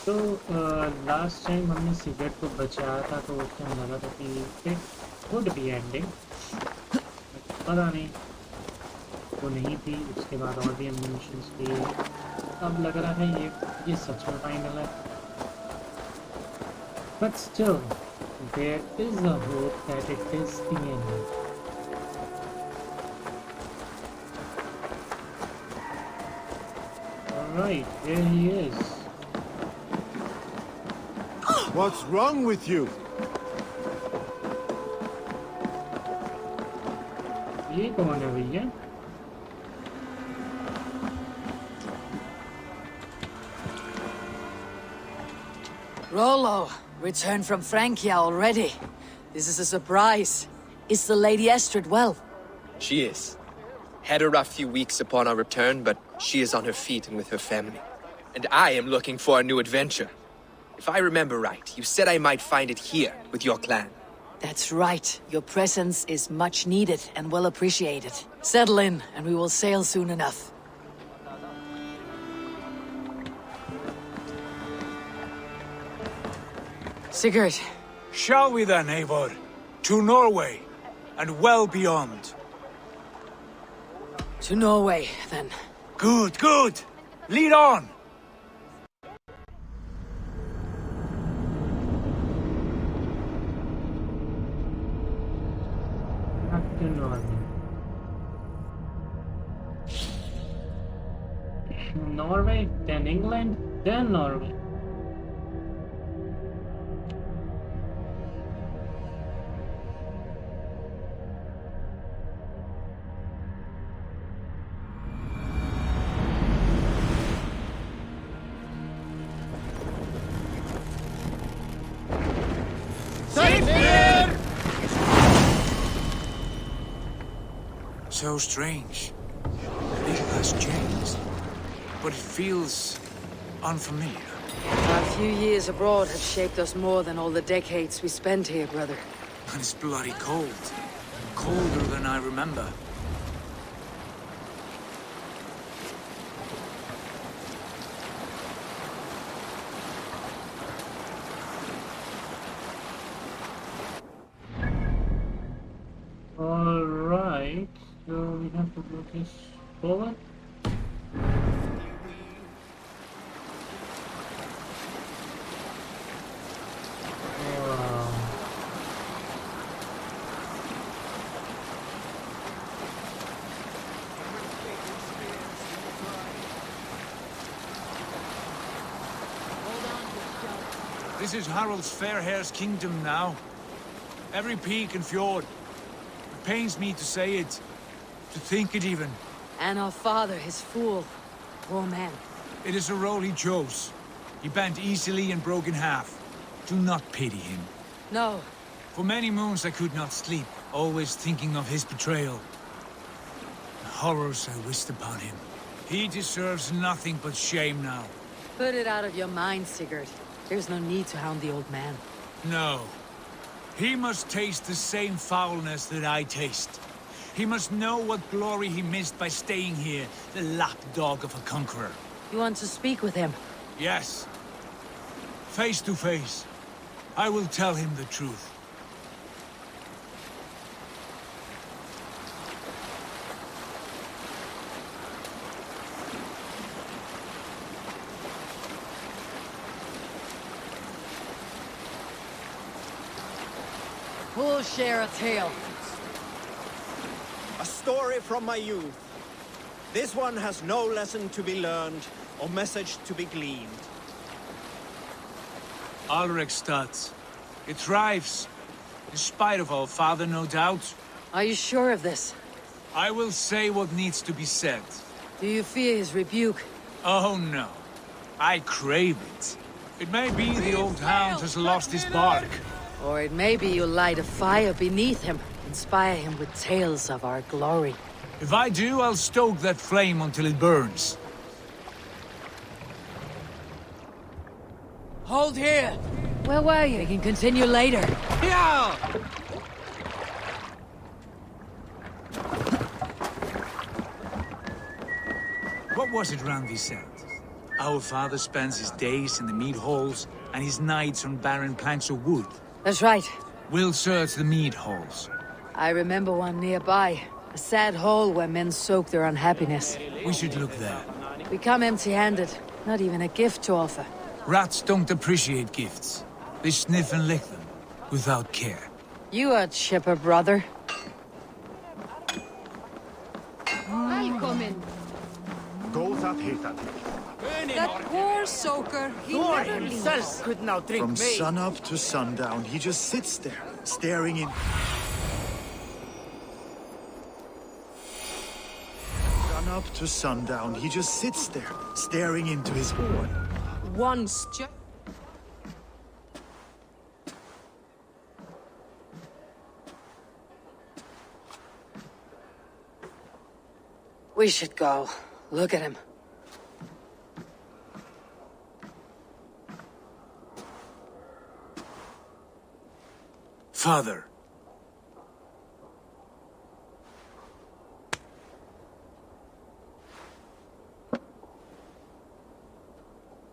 तो last time हमने cigarette को बचाया था तो उस टाइम लगा था कि इट वुड बी एंडिंग, पता नहीं वो नहीं थी। उसके बाद और भी एनिमेशंस थे, अब लग रहा है ये सच में फाइनल है। But still there is a hope that it is the end. Alright, there he is. What's wrong with you? ये कौन है भैया? Rollo, returned from Francia already. This is a surprise. Is the Lady Estrid well? She is. Had a rough few weeks upon our return, but she is on her feet and with her family. And I am looking for a new adventure. If I remember right, you said I might find it here with your clan. That's right. Your presence is much needed and well appreciated. Settle in, and we will sail soon enough. Sigurd. Shall we then, Eivor? To Norway, and well beyond. To Norway, then. Good, good! Lead on! Back to Norway. Norway, then England, then Norway. So strange. The little has changed. But it feels unfamiliar. Our few years abroad have shaped us more than all the decades we spent here, brother. And it's bloody cold. Colder than I remember. Alright, so we have to go this forward. Wow. This is Harald's fair hair's kingdom now. Every peak and fjord. It pains me to say it, to think it even. And our father, his fool. Poor man. It is a role he chose. He bent easily and broke in half. Do not pity him. No. For many moons I could not sleep, always thinking of his betrayal. The horrors I wished upon him. He deserves nothing but shame now. Put it out of your mind, Sigurd. There's no need to hound the old man. No. He must taste the same foulness that I taste. He must know what glory he missed by staying here, the lapdog of a conqueror. You want to speak with him? Yes. Face to face. I will tell him the truth. Who'll share a tale? A story from my youth. This one has no lesson to be learned, or message to be gleaned. Alrekstad. It thrives. In spite of our father, no doubt. Are you sure of this? I will say what needs to be said. Do you fear his rebuke? Oh no. I crave it. It may be the old hound has lost his bark. Or it may be you'll light a fire beneath him, inspire him with tales of our glory. If I do, I'll stoke that flame until it burns. Hold here! Where were you? We can continue later. Yeah! What was it Randi said? Our father spends his days in the mead halls and his nights on barren planks of wood. That's right. We'll search the mead halls. I remember one nearby. A sad hole where men soak their unhappiness. We should look there. We come empty-handed. Not even a gift to offer. Rats don't appreciate gifts. They sniff and lick them, without care. You are chipper, brother. Välkommen. Go that hitter. That poor soaker, he Thor never himself leaves. could now drink From me. sunup to sundown, he just sits there, staring in. Sunup to sundown, he just sits there, staring into his horn. Once just... We should go. Look at him. Father.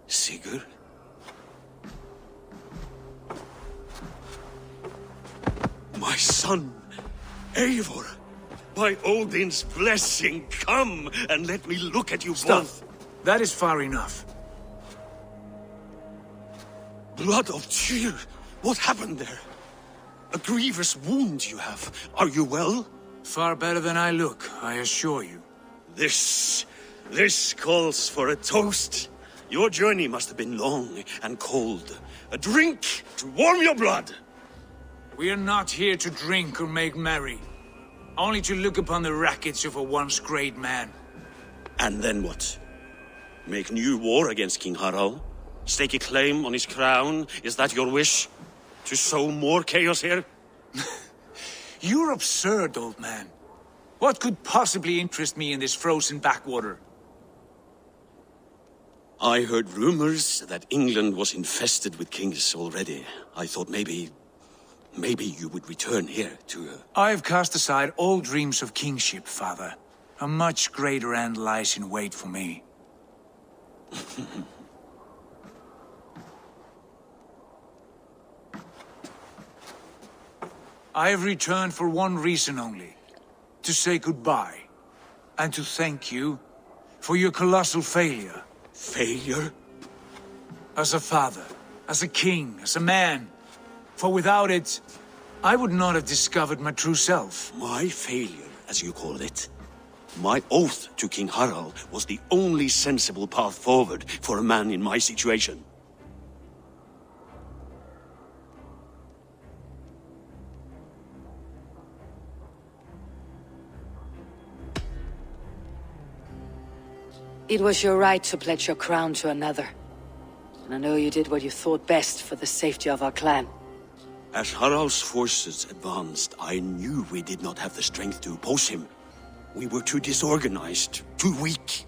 Sigurd? My son, Eivor! By Odin's blessing, come and let me look at you Stop. both. That is far enough. Blood of Tyr! What happened there? A grievous wound you have. Are you well? Far better than I look, I assure you. This calls for a toast. Your journey must have been long and cold. A drink to warm your blood. We are not here to drink or make merry. Only to look upon the wreckage of a once great man. And then what? Make new war against King Harald? Stake a claim on his crown? Is that your wish? To sow more chaos here? You're absurd, old man. What could possibly interest me in this frozen backwater? I heard rumors that England was infested with kings already. I thought maybe you would return here to... I've cast aside all dreams of kingship, father. A much greater end lies in wait for me. I have returned for one reason only. To say goodbye. And to thank you for your colossal failure. Failure? As a father, as a king, as a man. For without it, I would not have discovered my true self. My failure, as you call it. My oath to King Harald was the only sensible path forward for a man in my situation. It was your right to pledge your crown to another. And I know you did what you thought best for the safety of our clan. As Harald's forces advanced, I knew we did not have the strength to oppose him. We were too disorganized, too weak.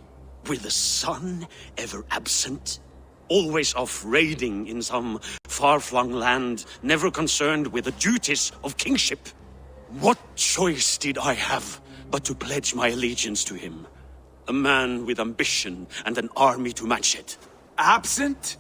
With the son ever absent, always off raiding in some far-flung land, never concerned with the duties of kingship. What choice did I have but to pledge my allegiance to him? A man with ambition and an army to match it. Absent?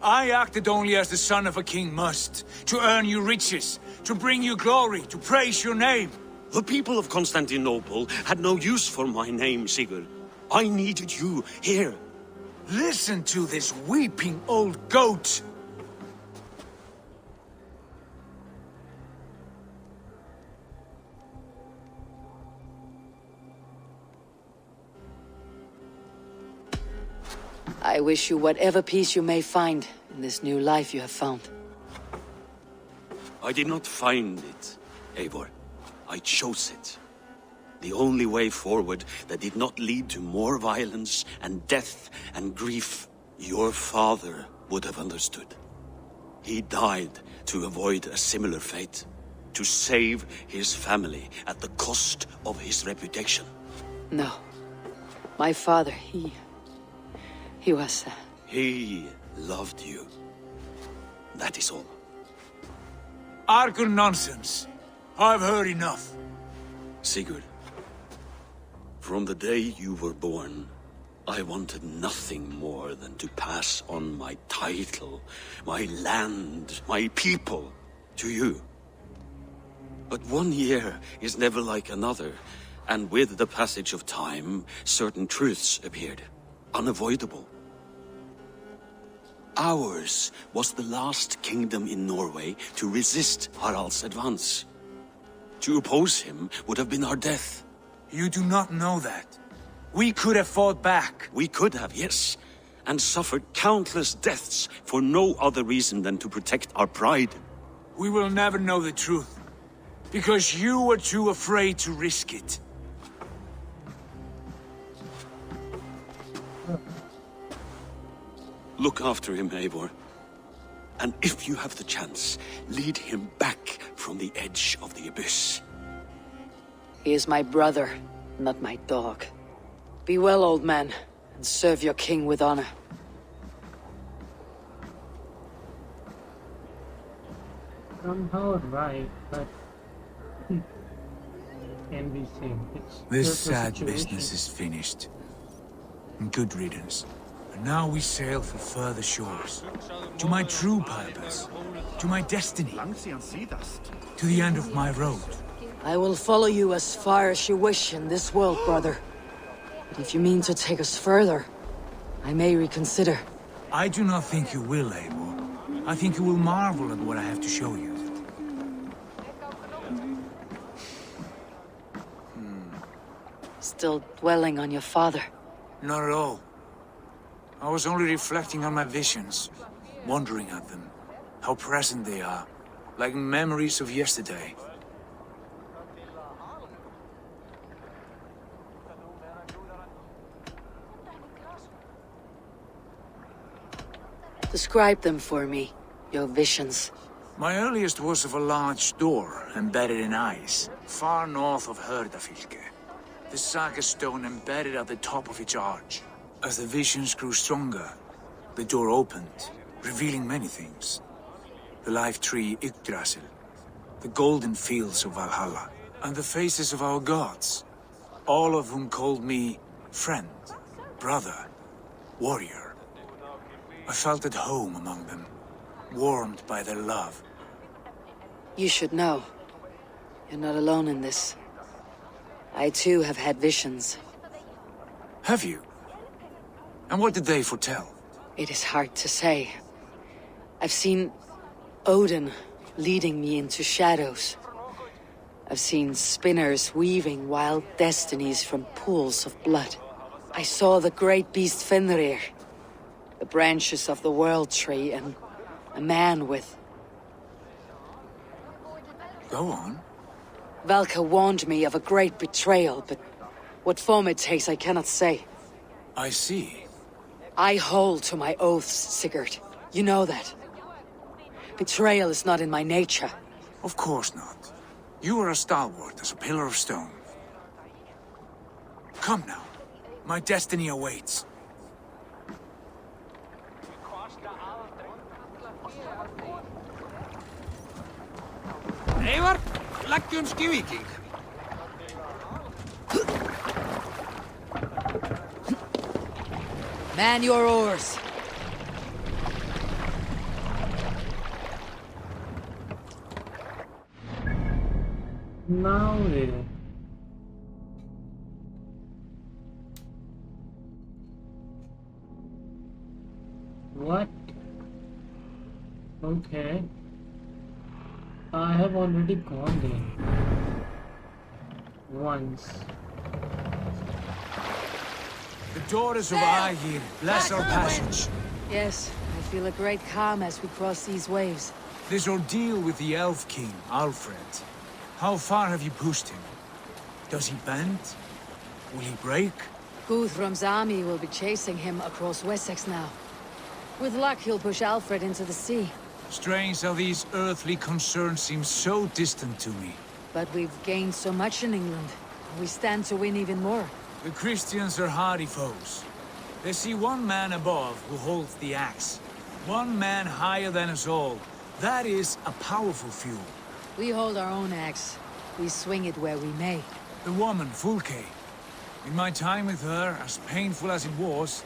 I acted only as the son of a king must, to earn you riches, to bring you glory, to praise your name. The people of Constantinople had no use for my name, Sigurd. I needed you here. Listen to this weeping old goat. I wish you whatever peace you may find in this new life you have found. I did not find it, Eivor. I chose it. The only way forward that did not lead to more violence and death and grief. Your father would have understood. He died to avoid a similar fate. To save his family at the cost of his reputation. No. My father, he was... He loved you. That is all. Argur nonsense. I've heard enough. Sigurd, from the day you were born, I wanted nothing more than to pass on my title, my land, my people, to you. But 1 year is never like another, and with the passage of time, certain truths appeared, unavoidable. Ours was the last kingdom in Norway to resist Harald's advance. To oppose him would have been our death. You do not know that. We could have fought back. We could have, yes, and suffered countless deaths for no other reason than to protect our pride. We will never know the truth, because you were too afraid to risk it. Look after him, Eivor. And if you have the chance, lead him back from the edge of the abyss. He is my brother, not my dog. Be well, old man, and serve your king with honor. Somehow right, but can be seen. It's This just a sad situation. business is finished. Good riddance. And now we sail for further shores. To my true purpose. To my destiny. To the end of my road. I will follow you as far as you wish in this world, brother. But if you mean to take us further, I may reconsider. I do not think you will, Eivor. I think you will marvel at what I have to show you. Still dwelling on your father. Not at all. I was only reflecting on my visions, wondering at them. How present they are, like memories of yesterday. Describe them for me, your visions. My earliest was of a large door embedded in ice, far north of Hordafylke. The saga stone embedded at the top of its arch. As the visions grew stronger, the door opened, revealing many things. The life tree Yggdrasil, the golden fields of Valhalla, and the faces of our gods, all of whom called me friend, brother, warrior. I felt at home among them, warmed by their love. You should know. You're not alone in this. I too have had visions. Have you? And what did they foretell? It is hard to say. I've seen Odin leading me into shadows. I've seen spinners weaving wild destinies from pools of blood. I saw the great beast Fenrir, the branches of the world tree, and a man with... Go on. Valka warned me of a great betrayal, but what form it takes I cannot say. I see. I hold to my oaths, Sigurd. You know that. Betrayal is not in my nature. Of course not. You are as stalwart as a pillar of stone. Come now. My destiny awaits. Eivor, leggjumski Viking. Man your oars. Now then. What? Okay. I have already gone there. Once. The daughters of Aegir bless our passage. Yes, I feel a great calm as we cross these waves. This ordeal with the Elf King, Alfred. How far have you pushed him? Does he bend? Will he break? Guthrum's army will be chasing him across Wessex now. With luck, he'll push Alfred into the sea. Strange how these earthly concerns seem so distant to me. But we've gained so much in England. We stand to win even more. The Christians are hardy foes. They see one man above who holds the axe. One man higher than us all. That is a powerful fuel. We hold our own axe. We swing it where we may. The woman, Fulke. In my time with her, as painful as it was,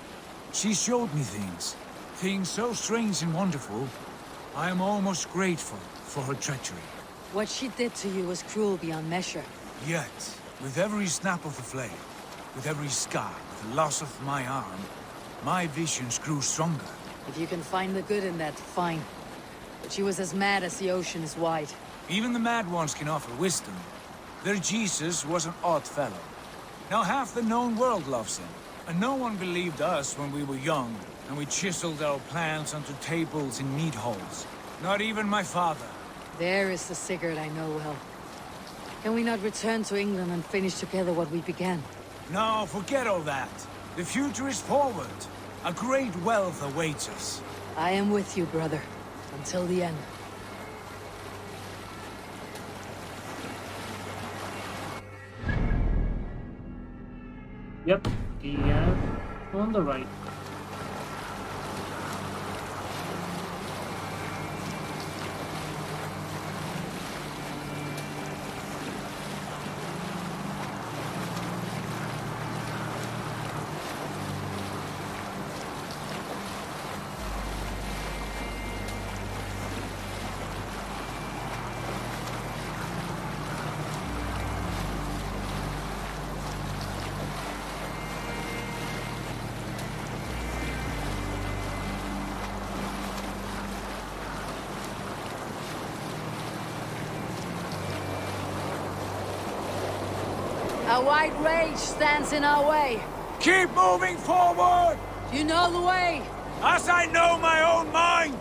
she showed me things. Things so strange and wonderful. I am almost grateful for her treachery. What she did to you was cruel beyond measure. Yet, with every snap of the flame, with every scar, with the loss of my arm, my visions grew stronger. If you can find the good in that, fine. But she was as mad as the ocean is wide. Even the mad ones can offer wisdom. Their Jesus was an odd fellow. Now half the known world loves him. And no one believed us when we were young, and we chiseled our plans onto tables in mead halls. Not even my father. There is the Sigurd I know well. Can we not return to England and finish together what we began? No, forget all that. The future is forward. A great wealth awaits us. I am with you, brother. Until the end. Yep, we are on the right. A white rage stands in our way. Keep moving forward! You know the way. As I know my own mind!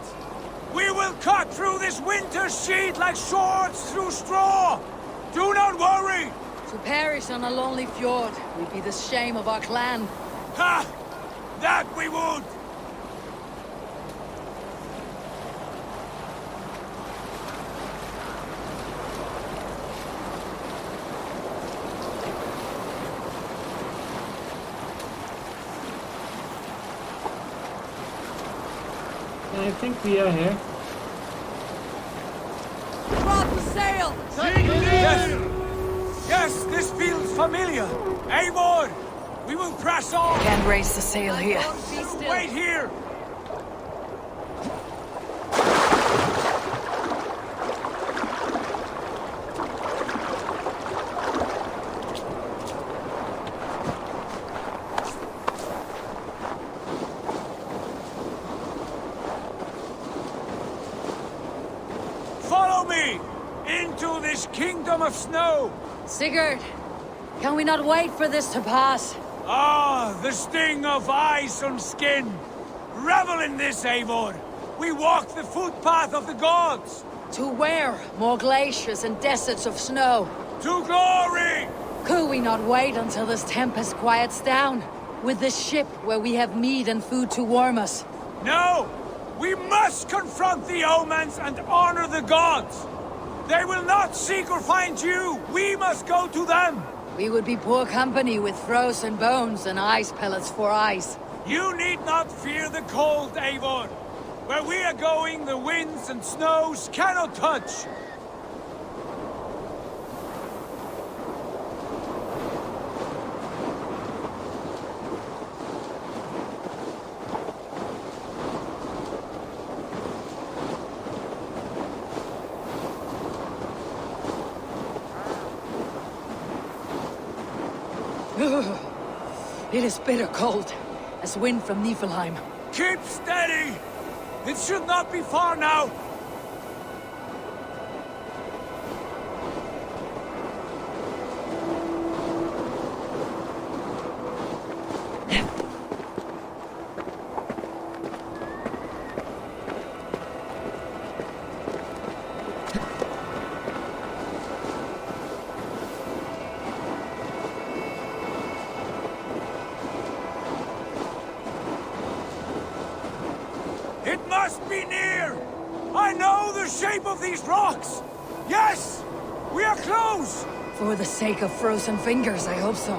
We will cut through this winter sheet like swords through straw! Do not worry! To perish on a lonely fjord would be the shame of our clan. Ha! That we would! I think we are here. Drop the sail! Yes! Yes, this feels familiar! Eivor! We will press on! Can't raise the sail here. Be still. Wait here! Follow me! Into this kingdom of snow! Sigurd, can we not wait for this to pass? Ah, the sting of ice on skin! Revel in this, Eivor! We walk the footpath of the gods! To where? More glaciers and deserts of snow. To glory! Could we not wait until this tempest quiets down? With this ship where we have meat and food to warm us. No! We must confront the omens and honor the gods! They will not seek or find you! We must go to them! We would be poor company with frozen bones and ice pellets for eyes. You need not fear the cold, Eivor! Where we are going, the winds and snows cannot touch! It is bitter cold, as wind from Niflheim. Keep steady! It should not be far now! It must be near! I know the shape of these rocks! Yes! We are close! For the sake of frozen fingers, I hope so.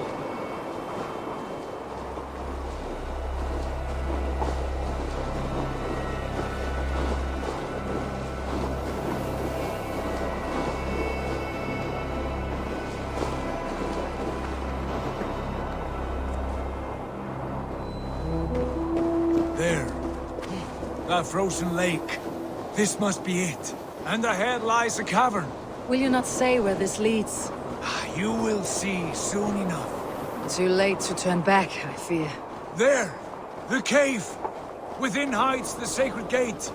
Valhalla frozen lake. This must be it. And ahead lies a cavern. Will you not say where this leads? You will see soon enough. Too late to turn back, I fear. There! The cave! Within hides the sacred gate.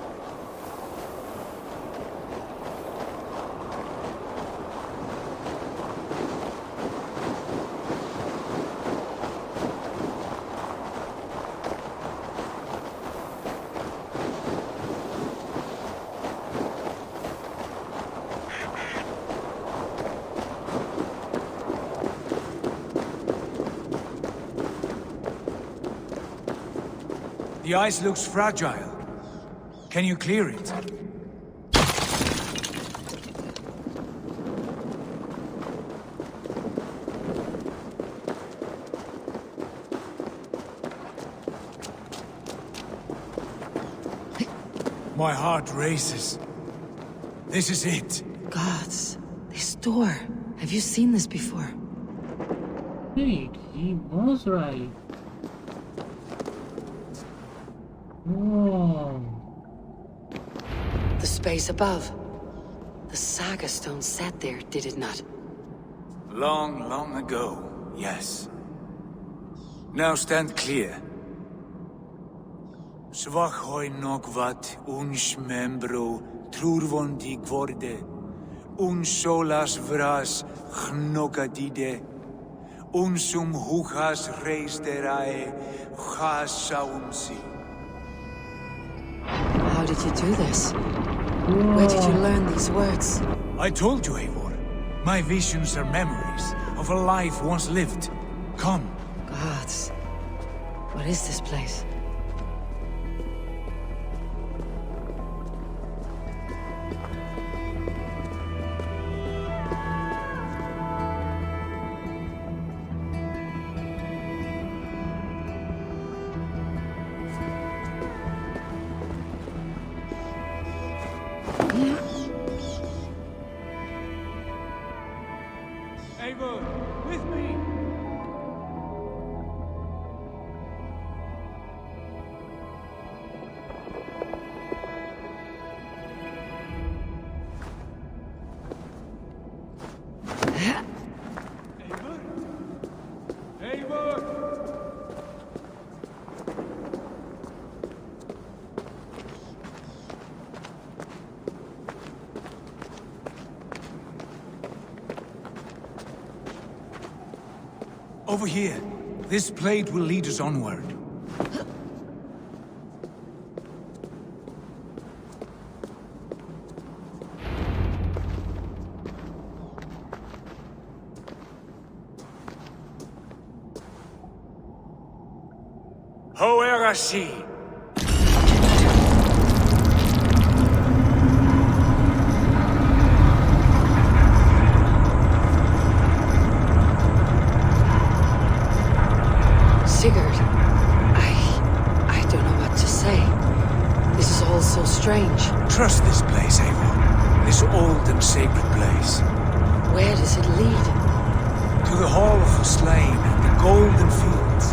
The ice looks fragile. Can you clear it? My heart races. This is it. Gods, this door. Have you seen this before? Wait, he was right. Whoa. The space above. The saga stone sat there, did it not? Long, long ago, yes. Now stand clear. Svachoi nokvat uns membro trurvondi gvorde un solas vras gnokadide unsum huchas reisterae chasaunsi. How did you do this? Where did you learn these words? I told you, Eivor. My visions are memories of a life once lived. Come. Gods. What is this place? Eivor, with me! Eivor? Eivor! Over here. This blade will lead us onward. Hoerasi! Sigurd, I don't know what to say. This is all so strange. Trust this place, Eivor. This old and sacred place. Where does it lead? To the Hall of the Slain and the Golden Fields.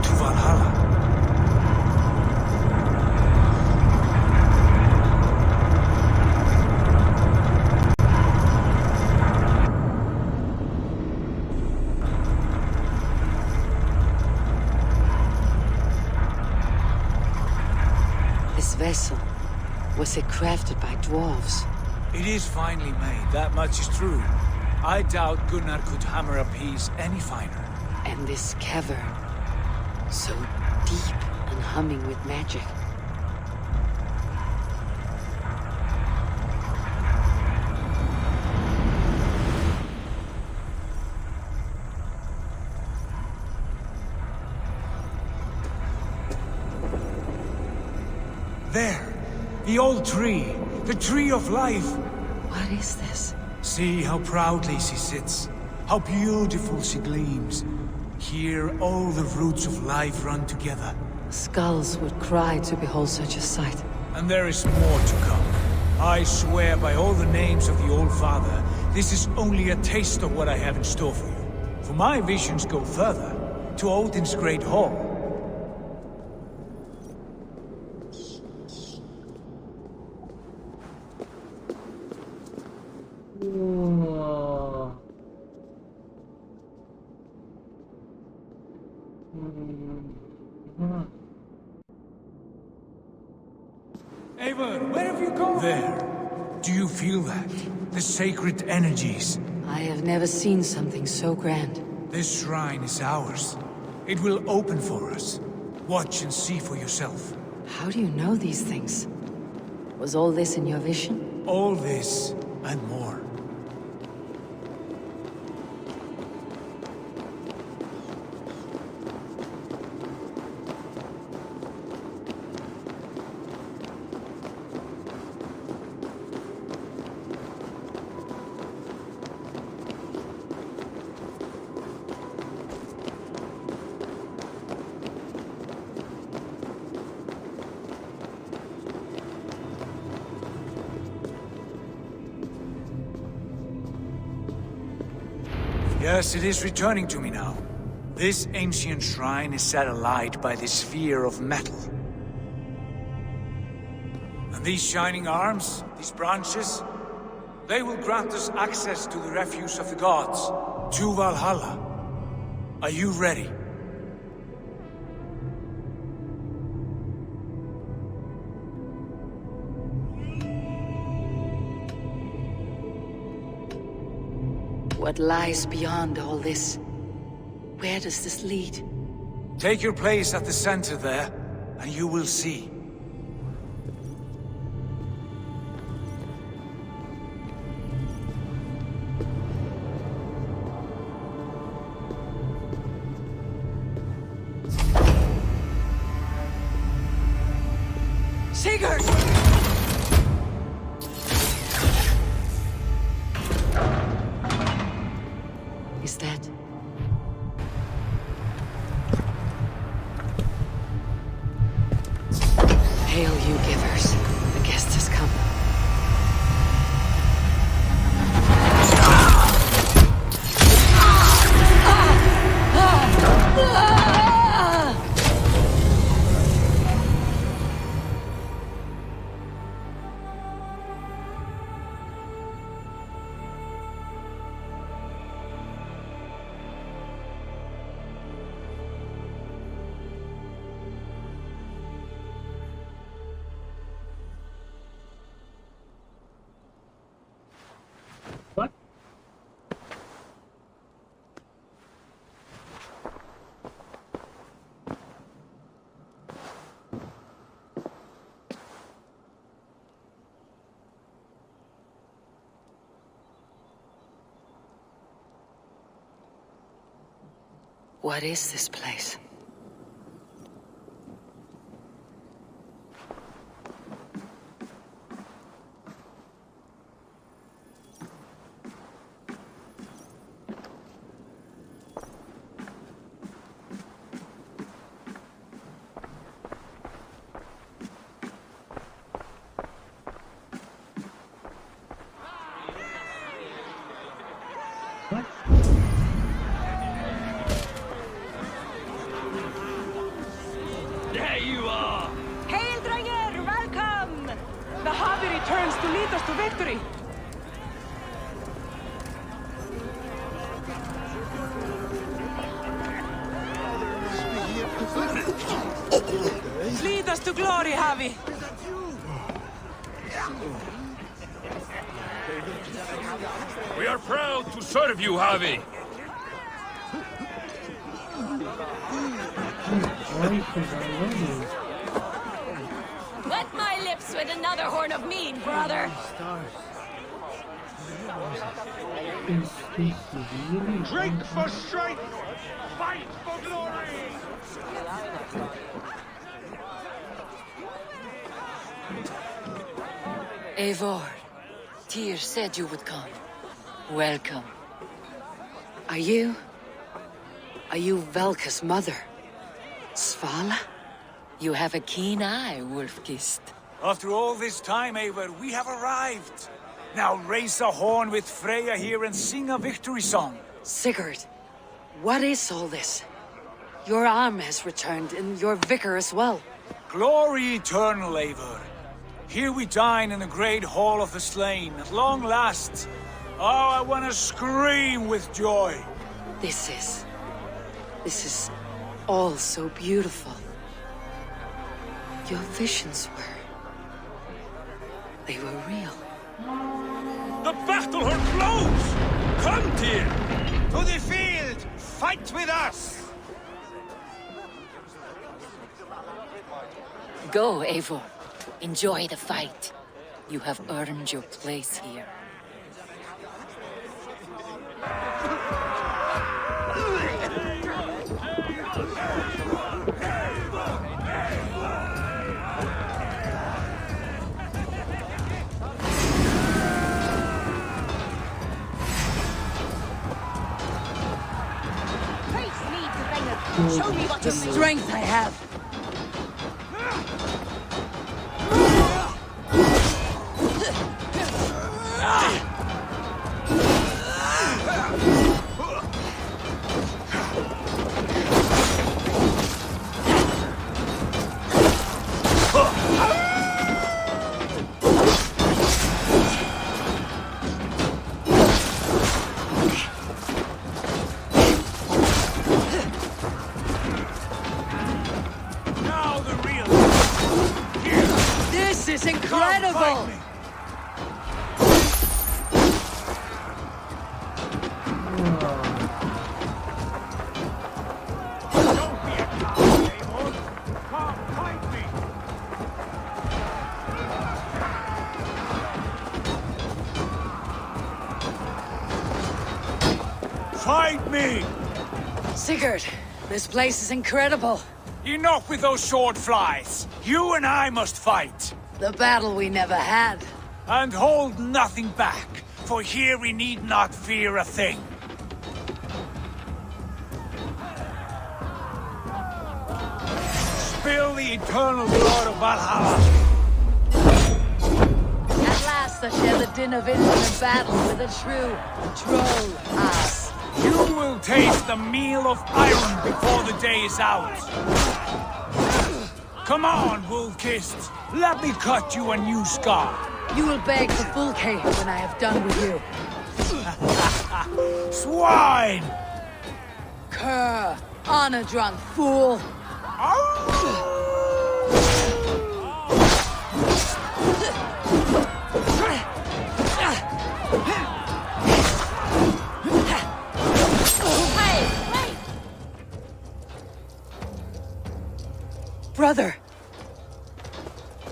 To Valhalla. This vessel, was it crafted by dwarves? It is finely made, that much is true. I doubt Gunnar could hammer a piece any finer. And this cavern, so deep and humming with magic. There! The old tree! The tree of life! What is this? See how proudly she sits. How beautiful she gleams. Here all the roots of life run together. Skulls would cry to behold such a sight. And there is more to come. I swear by all the names of the Old Father, this is only a taste of what I have in store for you. For my visions go further, to Odin's great hall. Whoa. Eivor, where have you gone? There. Do you feel that? The sacred energies. I have never seen something so grand. This shrine is ours. It will open for us. Watch and see for yourself. How do you know these things? Was all this in your vision? All this and more. Yes, it is returning to me now. This ancient shrine is set alight by the sphere of metal. And these shining arms, these branches, they will grant us access to the refuse of the gods, to Valhalla. Are you ready? What lies beyond all this? Where does this lead? Take your place at the center there, and you will see. Sigurd! Is that... Hail, you givers. The guest has come. What? What is this place? What? There you are! Hail, Dranger! Welcome! The Havi returns to lead us to victory. Lead us to glory, Havi! We are proud to serve you, Havi! Voices already. Wet my lips with another horn of mead, brother. Is this really? Drink for strength! Fight for glory! Eivor, Tyr said you would come. Welcome. Are you Valka's mother? Svala? You have a keen eye, Wolfgist. After all this time, Eivor, we have arrived. Now raise a horn with Freya here and sing a victory song. Sigurd, what is all this? Your arm has returned, and your vicar as well. Glory eternal, Eivor. Here we dine in the great hall of the slain, at long last. Oh, I want to scream with joy. This is all so beautiful. Your visions they were real. The battle hurt blows! Come, Tyr! To the field! Fight with us! Go, Eivor. Enjoy the fight. You have earned your place here. Show me what strength I have. This is incredible! Fight me! Sigurd, this place is incredible. Enough with those sword flies. You and I must fight. The battle we never had. And hold nothing back, for here we need not fear a thing. Spill the eternal blood of Valhalla. At last I share the din of infinite battle with a true troll ass. You will taste the meal of iron before the day is out. Come on, wolf-kissed. Let me cut you a new scar. You will beg for Fulke when I have done with you. Swine! Cur, honor-drunk fool. Brother!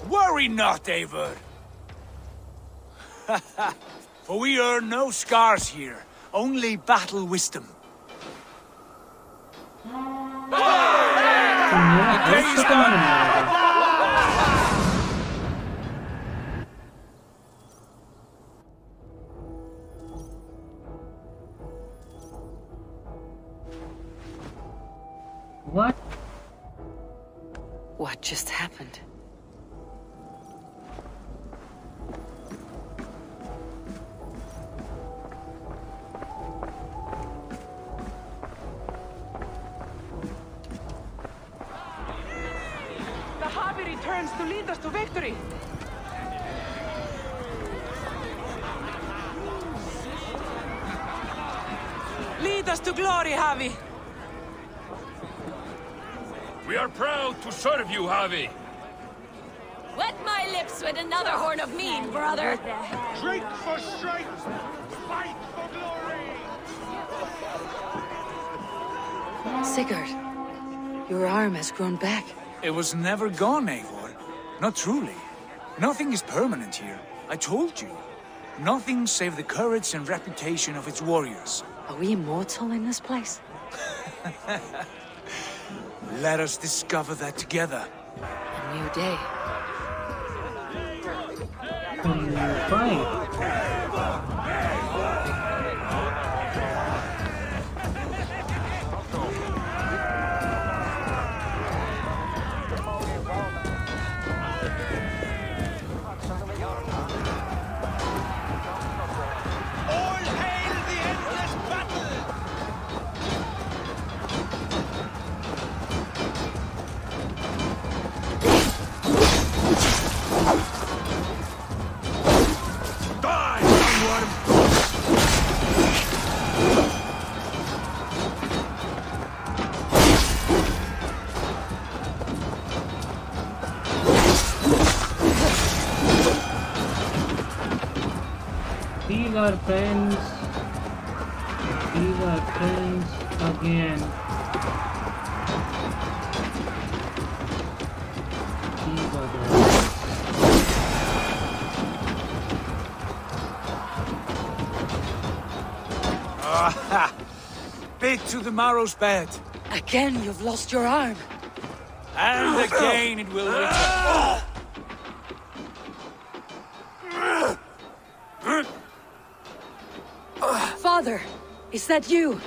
Worry not, Eivor. For we earn no scars here, only battle wisdom. What? What just happened? The Harvey returns to lead us to victory. Lead us to glory, Harvey. We are proud to serve you, Harvey. Wet my lips with another horn of mead, brother. Drink for strength! Fight for glory! Sigurd, your arm has grown back. It was never gone, Eivor. Not truly. Nothing is permanent here. I told you. Nothing save the courage and reputation of its warriors. Are we immortal in this place? Let us discover that together. A new day. Fight. All hail the endless battle! Die! These are friends. These are friends again. These are the Bit to the marrow's bed. Again, you've lost your arm. And again it will return. Father, is that you?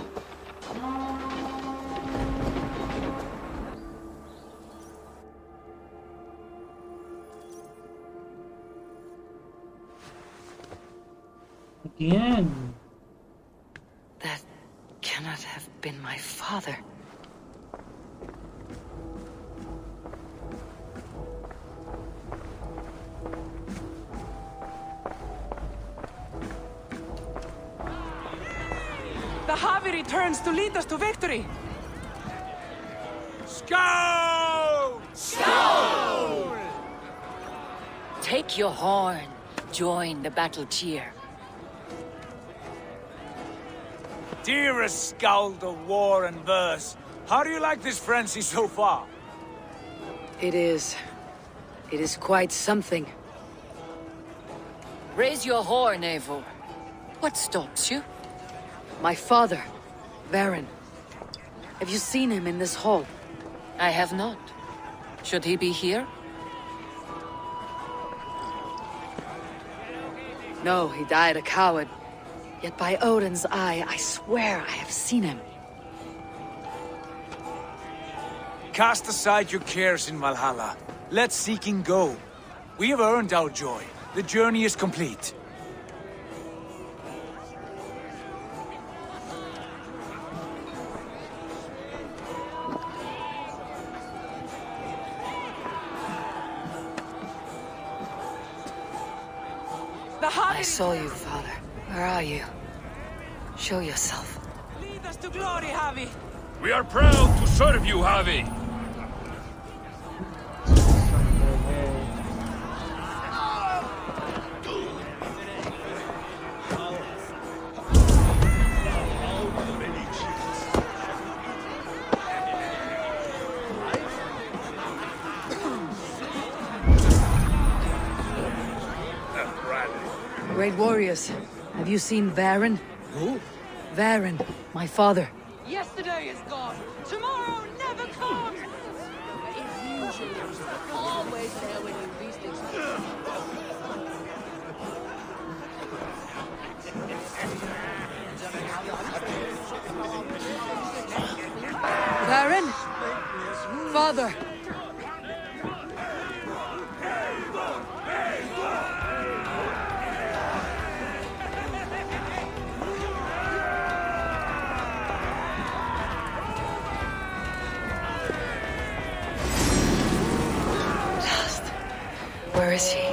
again. That cannot have been my father. The Havi returns to lead us to victory. Skål! Skål! Take your horn. Join the battle cheer. Dearest skald of war and verse, how do you like this frenzy so far? It is quite something. Raise your horn, Eivor. What stops you? My father, Varin. Have you seen him in this hall? I have not. Should he be here? No, he died a coward. Yet by Odin's eye, I swear I have seen him. Cast aside your cares in Valhalla. Let seeking go. We have earned our joy. The journey is complete. The Havi I saw you, father. Where are you? Show yourself. lead us to glory, Havi. We are proud to serve you, Havi. Great warriors, have you seen Varin? Who? Varin, my father. Yesterday is gone. Tomorrow never comes. Always there when you least expect. Varin? Father! Lost. Where is he?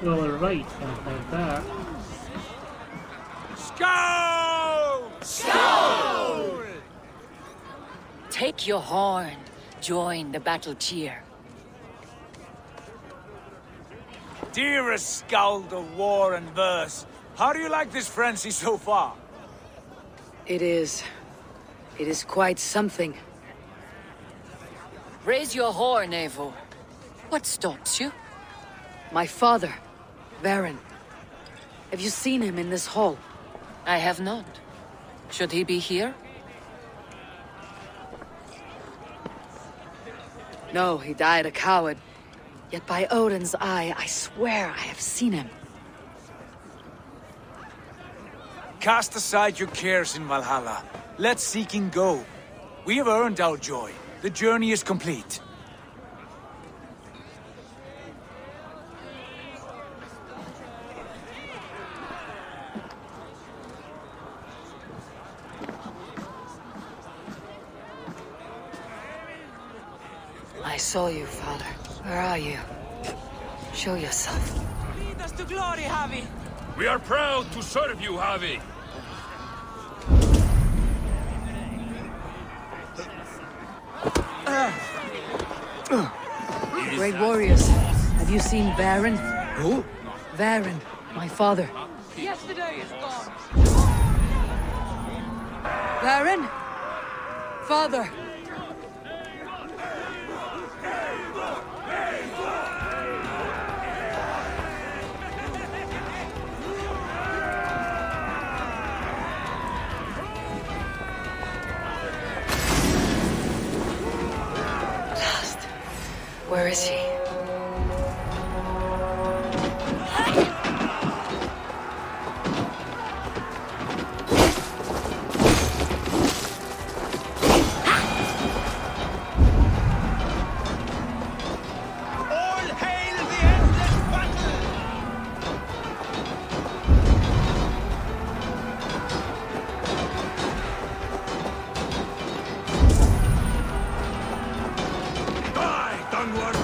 Alright, like that. Skull! Take your horn. Join the battle cheer. Dearest skald of war and verse, how do you like this frenzy so far? It is quite something. Raise your horn, Eivor. What stops you? My father, Varin. Have you seen him in this hall? I have not. Should he be here? No, he died a coward. Yet by Odin's eye, I swear I have seen him. Cast aside your cares in Valhalla. Let seeking go. We have earned our joy. The journey is complete. I saw you, father. Where are you? Show yourself. Lead us to glory, Havi. We are proud to serve you, Havi. Great warriors. Have you seen Varin? Who? Varin, my father. Yesterday is gone. Varin? Father! Lost. Where is he? All hail the endless battle! Die, Dunward!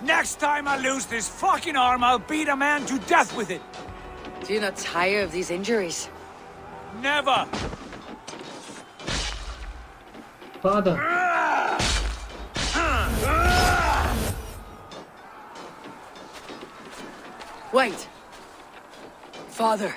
Next time I lose this fucking arm, I'll beat a man to death with it. Do you not tire of these injuries? Never! Father. Wait! Father!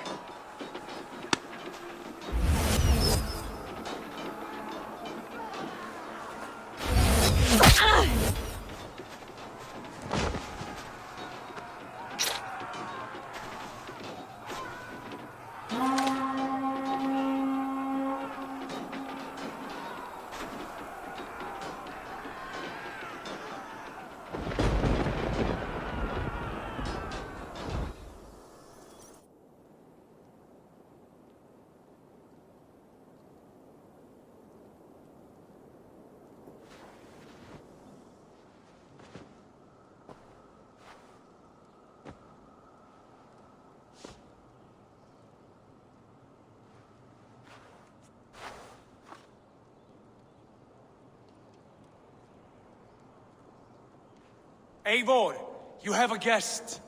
Eivor, you have a guest.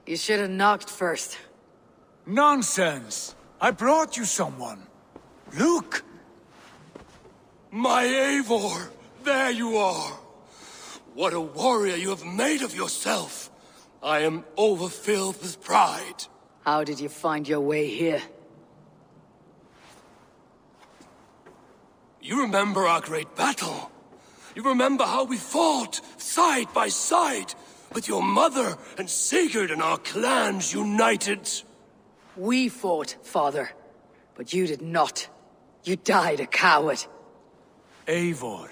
You should have knocked first. Nonsense! I brought you someone. Look! My Eivor, there you are. What a warrior you have made of yourself. I am overfilled with pride. How did you find your way here? You remember our great battle? You remember how we fought, side by side, with your mother and Sigurd and our clans united? We fought, father, but you did not. You died a coward. Eivor,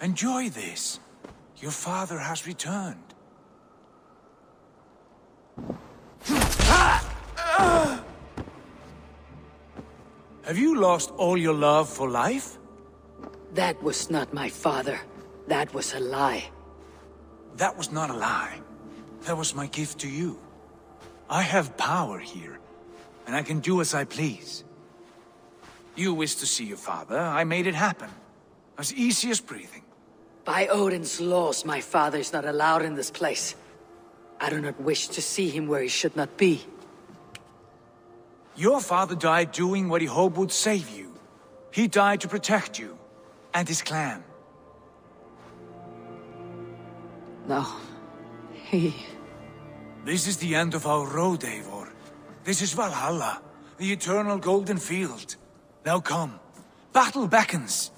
enjoy this. Your father has returned. Have you lost all your love for life? That was not my father. That was a lie. That was not a lie. That was my gift to you. I have power here, and I can do as I please. You wished to see your father, I made it happen. As easy as breathing. By Odin's laws, my father is not allowed in this place. I do not wish to see him where he should not be. Your father died doing what he hoped would save you. He died to protect you, and his clan. No, he... This is the end of our road, Eivor. This is Valhalla, the eternal golden field. Now come, battle beckons.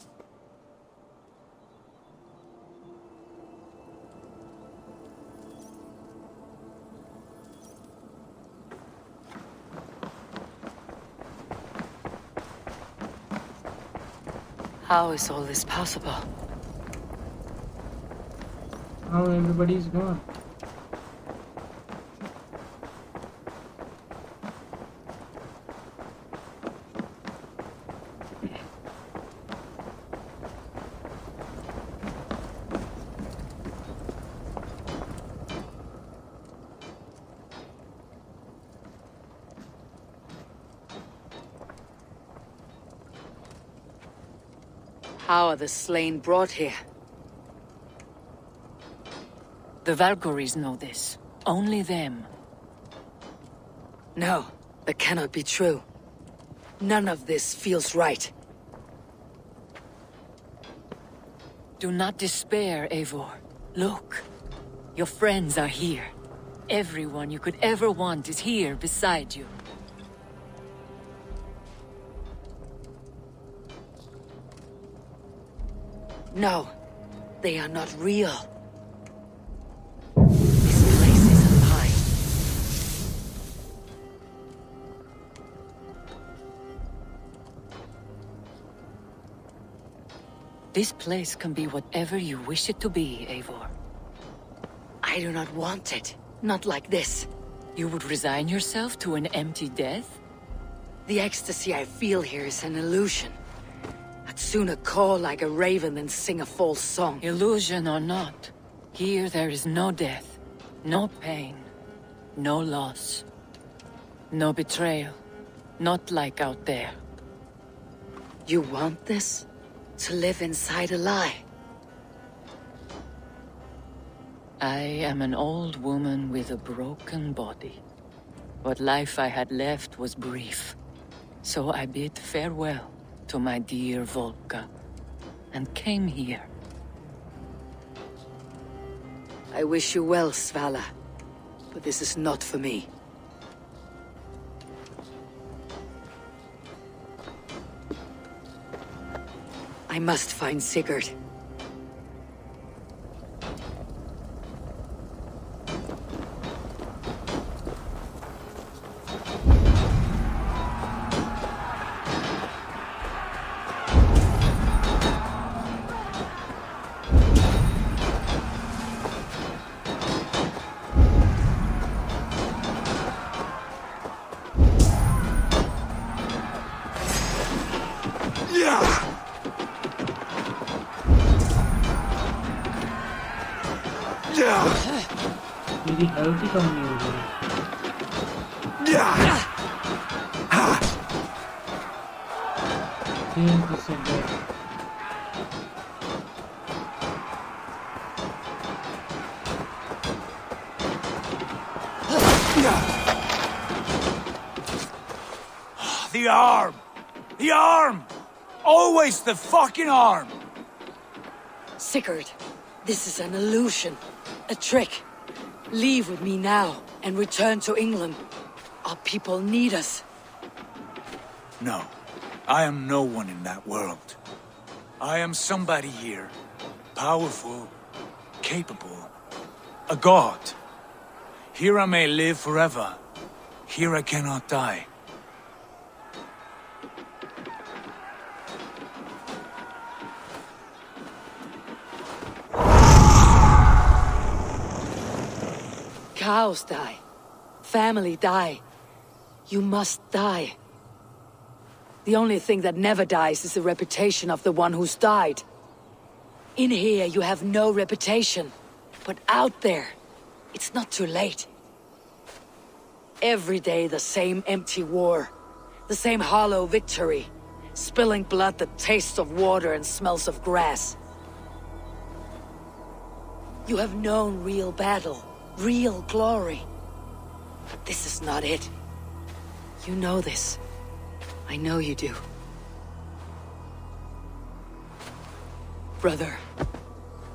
How is all this possible? How everybody's gone. How are the slain brought here? The Valkyries know this. Only them. No, that cannot be true. None of this feels right. Do not despair, Eivor. Look. Your friends are here. Everyone you could ever want is here beside you. No, they are not real. This place isn't mine. This place can be whatever you wish it to be, Eivor. I do not want it. Not like this. You would resign yourself to an empty death? The ecstasy I feel here is an illusion. I'd sooner call like a raven than sing a false song. Illusion or not, here there is no death, no pain, no loss, no betrayal, not like out there. You want this? To live inside a lie? I am an old woman with a broken body. What life I had left was brief, so I bid farewell to my dear Valka, and came here. I wish you well, Svala, but this is not for me. I must find Sigurd. मेरी health ही कम नहीं हो गई The arm! The arm! Always the fucking arm! Sigurd, this is an illusion. A trick. Leave with me now and return to England. Our people need us. No. I am no one in that world. I am somebody here. Powerful. Capable. A god. Here I may live forever. Here I cannot die. Cows die. Family die. You must die. The only thing that never dies is the reputation of the one who's died. In here, you have no reputation. But out there, it's not too late. Every day, the same empty war. The same hollow victory. Spilling blood that tastes of water and smells of grass. You have known real battle. Real glory. But this is not it. You know this. I know you do. Brother,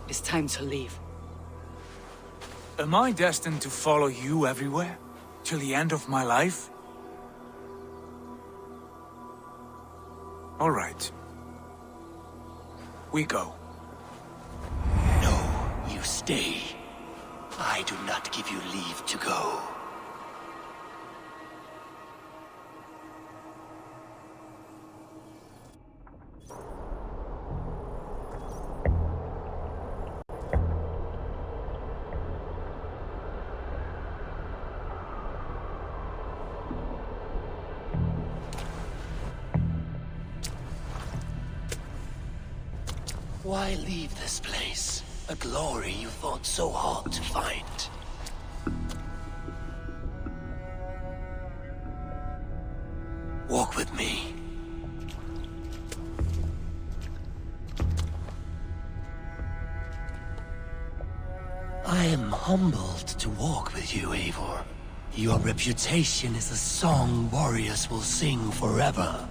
it's time to leave. Am I destined to follow you everywhere? Till the end of my life? All right. We go. No, you stay. I do not give you leave to go. Why leave this place? A glory you fought so hard to find. Walk with me. I am humbled to walk with you, Eivor. Your reputation is a song warriors will sing forever.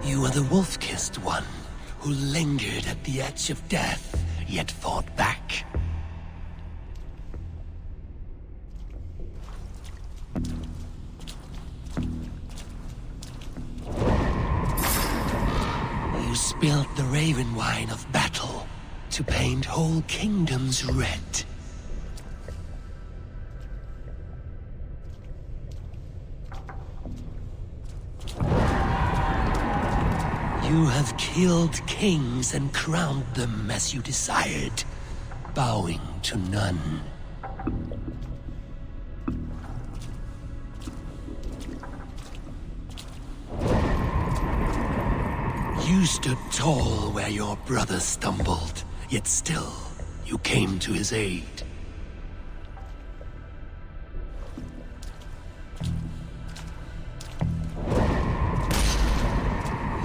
You are the wolf-kissed one, who lingered at the edge of death, yet fought back. You spilled the raven wine of battle to paint whole kingdoms red. You have killed kings and crowned them as you desired, bowing to none. You stood tall where your brother stumbled, yet still you came to his aid.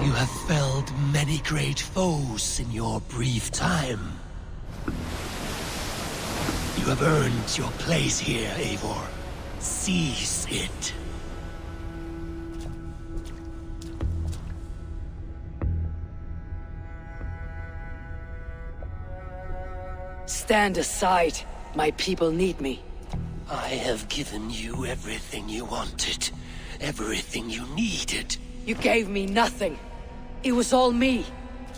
You have felled many great foes in your brief time. You have earned your place here, Eivor. Seize it. Stand aside. My people need me. I have given you everything you wanted, everything you needed. You gave me nothing. It was all me.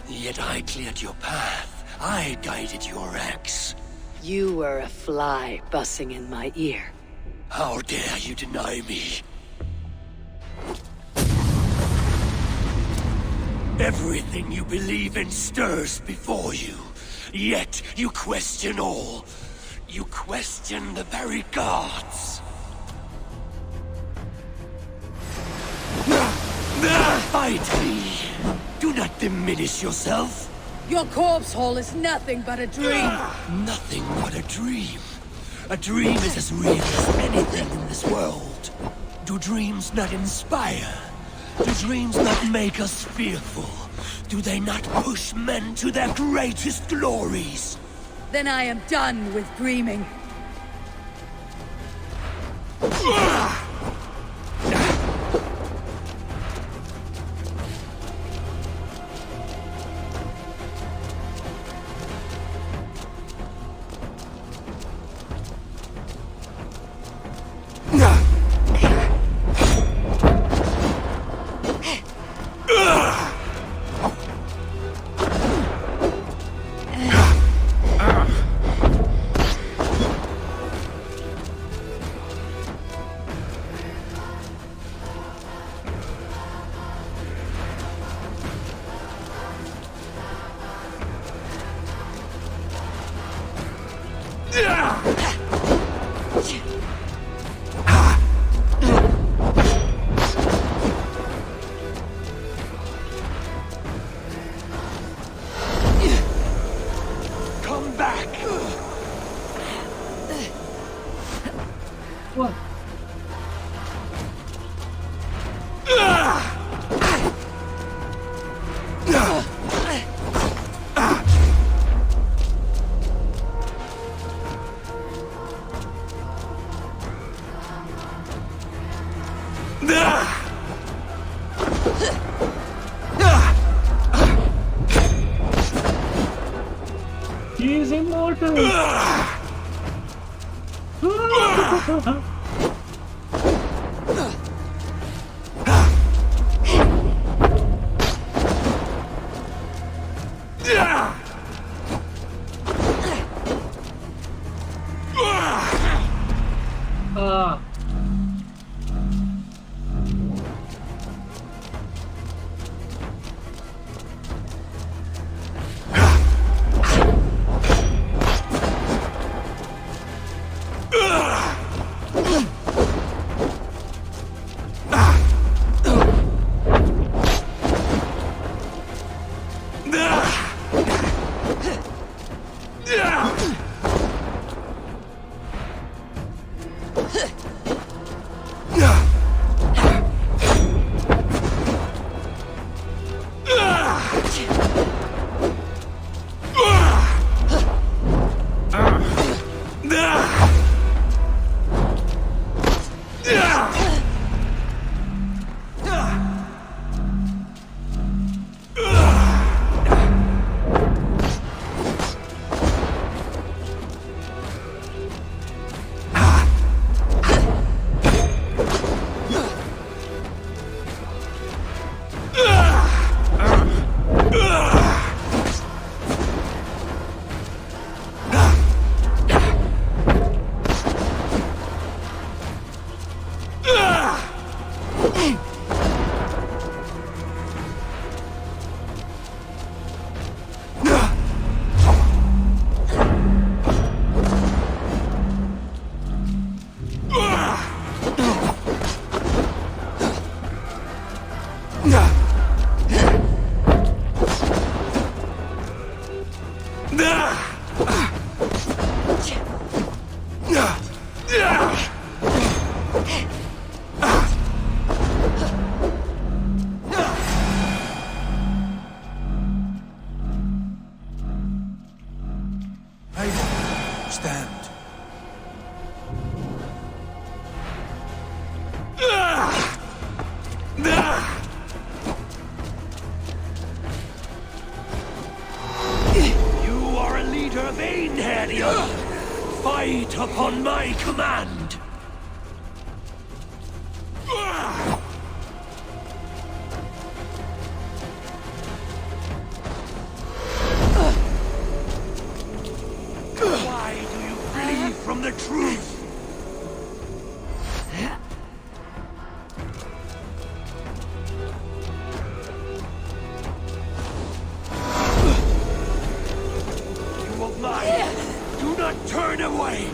Yet I cleared your path. I guided your axe. You were a fly buzzing in my ear. How dare you deny me? Everything you believe in stirs before you. Yet you question all. You question the very gods. Fight me! Do not diminish yourself. Your corpse hole is nothing but a dream. Nothing but a dream. A dream is as real as anything in this world. Do dreams not inspire? Do dreams not make us fearful? Do they not push men to their greatest glories? Then I am done with dreaming. What? He is immortal! Stand. You are a leader vain-headed. Fight upon my command. Why do you flee from the truth? You will lie. Do not turn away.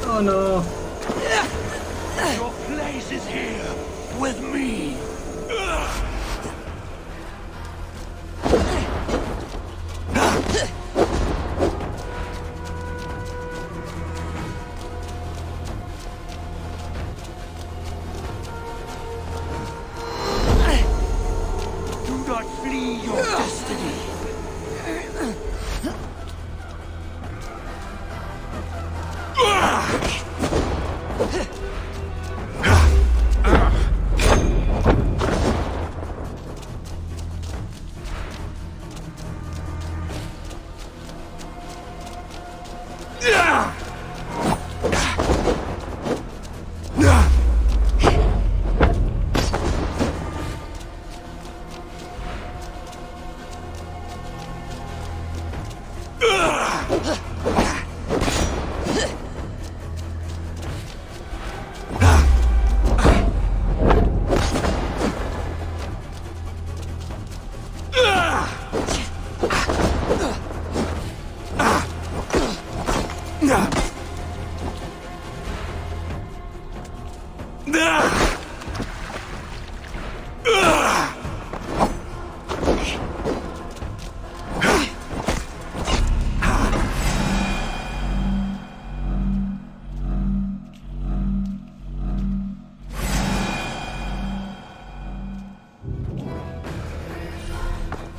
Oh no. Your place is here with me. Do not flee your destiny.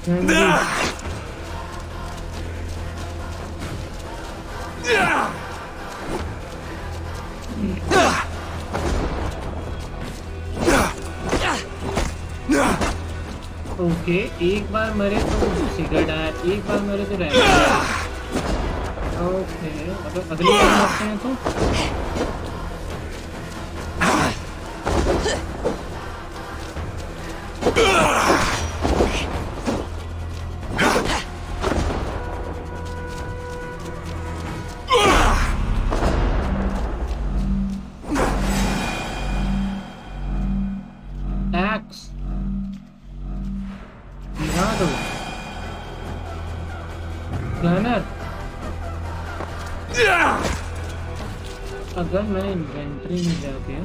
Okay, एक बार मरे तो Sigurd आया, एक बार मरे तो रह गया। Okay, मतलब अगली बार मरते हैं तो अगर मैं इन्वेंट्री में जाके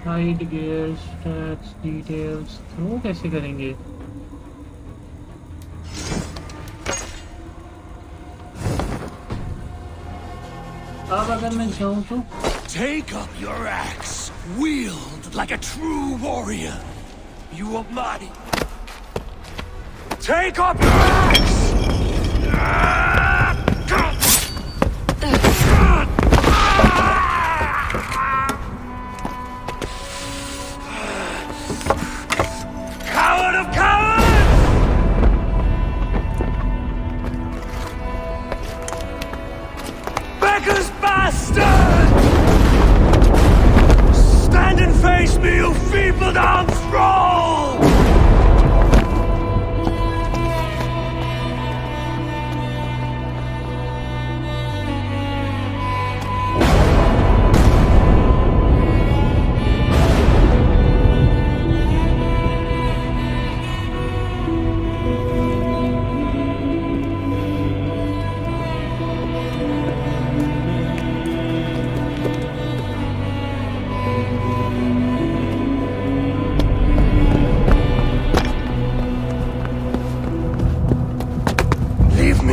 hide gear stats details throw कैसे करेंगे? अब अगर मैं जाऊं तो Take up your axe, wield like a true warrior. You are mine. Take up your axe! Coward of cowards! Beggar's bastard! Stand and face me, you feeble-armed thrall!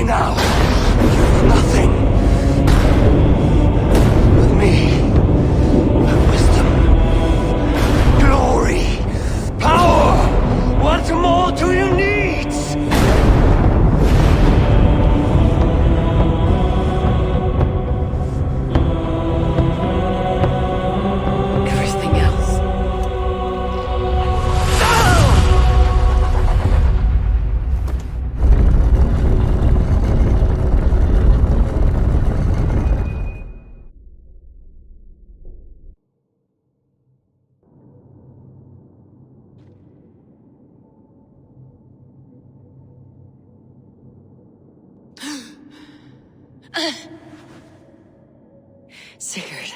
Now, nothing. With me, wisdom, glory, power. What more do you need? Everything else. Sigurd,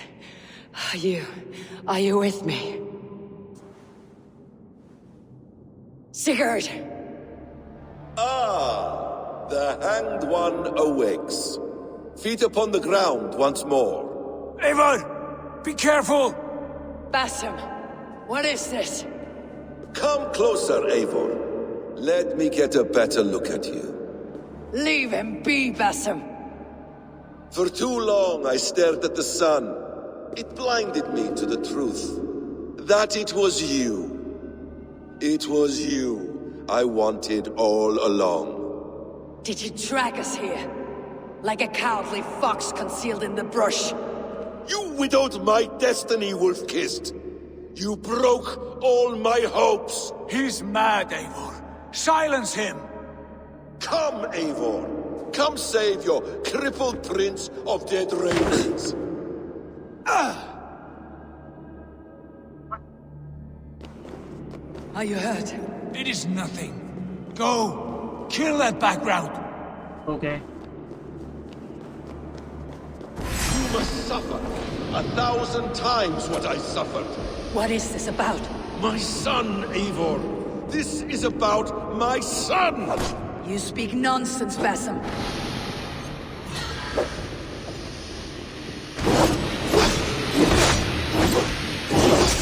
are you with me? Sigurd! Ah, the hanged one awakes. Feet upon the ground once more. Eivor! Be careful! Basim, what is this? Come closer, Eivor. Let me get a better look at you. Leave him be, Basim. For too long I stared at the sun. It blinded me to the truth. That it was you. It was you I wanted all along. Did you drag us here? Like a cowardly fox concealed in the brush? You widowed my destiny, wolf-kissed. You broke all my hopes. He's mad, Eivor. Silence him! Come, Eivor. Come save your crippled prince of dead ravens. Are you hurt? It is nothing. Go! Kill that background! Okay. You must suffer 1,000 times what I suffered. What is this about? My son, Eivor. This is about my son! You speak nonsense, Basim.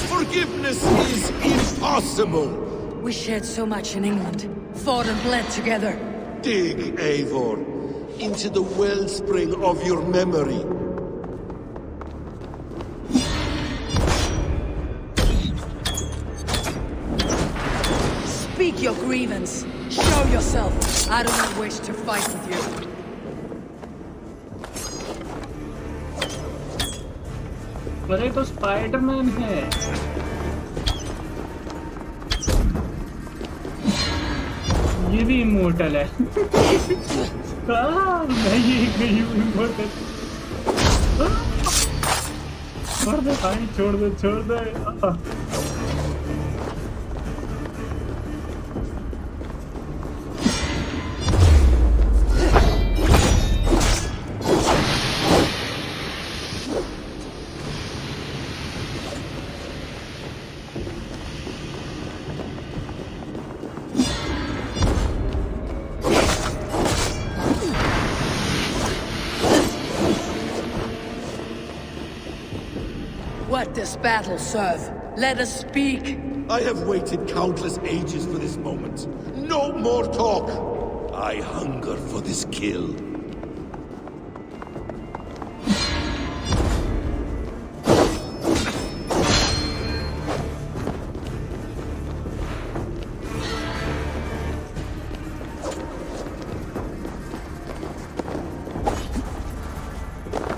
Forgiveness is impossible! We shared so much in England. Fought and bled together. Dig, Eivor, into the wellspring of your memory. grievance. Show yourself. I do not wish to fight with you. अरे तो Spiderman है। ये भी immortal है। मैं ये गई हूँ इमोर्टल। छोड़ दे भाई, छोड़ दे, छोड़ दे। What does battle serve? Let us speak. I have waited countless ages for this moment. No more talk. I hunger for this kill.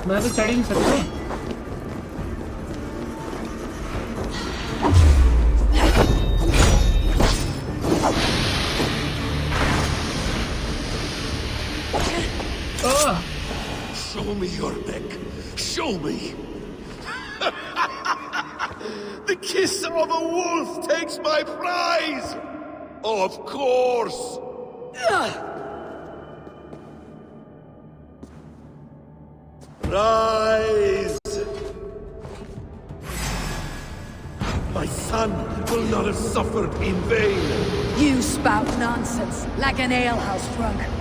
मैं तो चढ़ ही नहीं सकता। Show me your neck. Show me. The kiss of a wolf takes my prize. Of course. Rise. My son will not have suffered in vain. You spout nonsense like an alehouse drunk.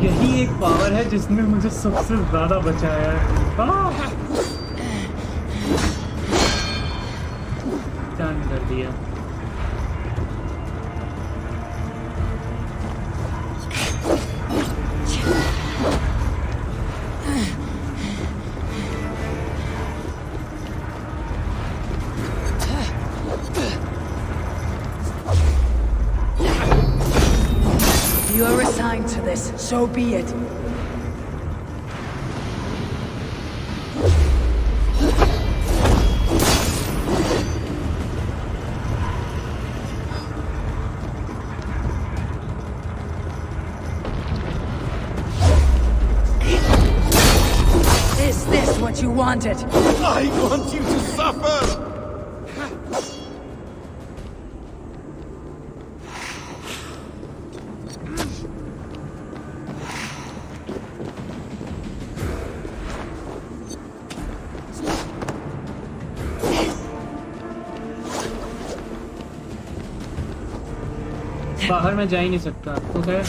यही एक power है जिसने मुझे सबसे ज्यादा बचाया है। Done कर दिया। You're assigned to this, so be it. Is this what you wanted? I want you to suffer! बाहर मैं जा ही नहीं सकता तो है।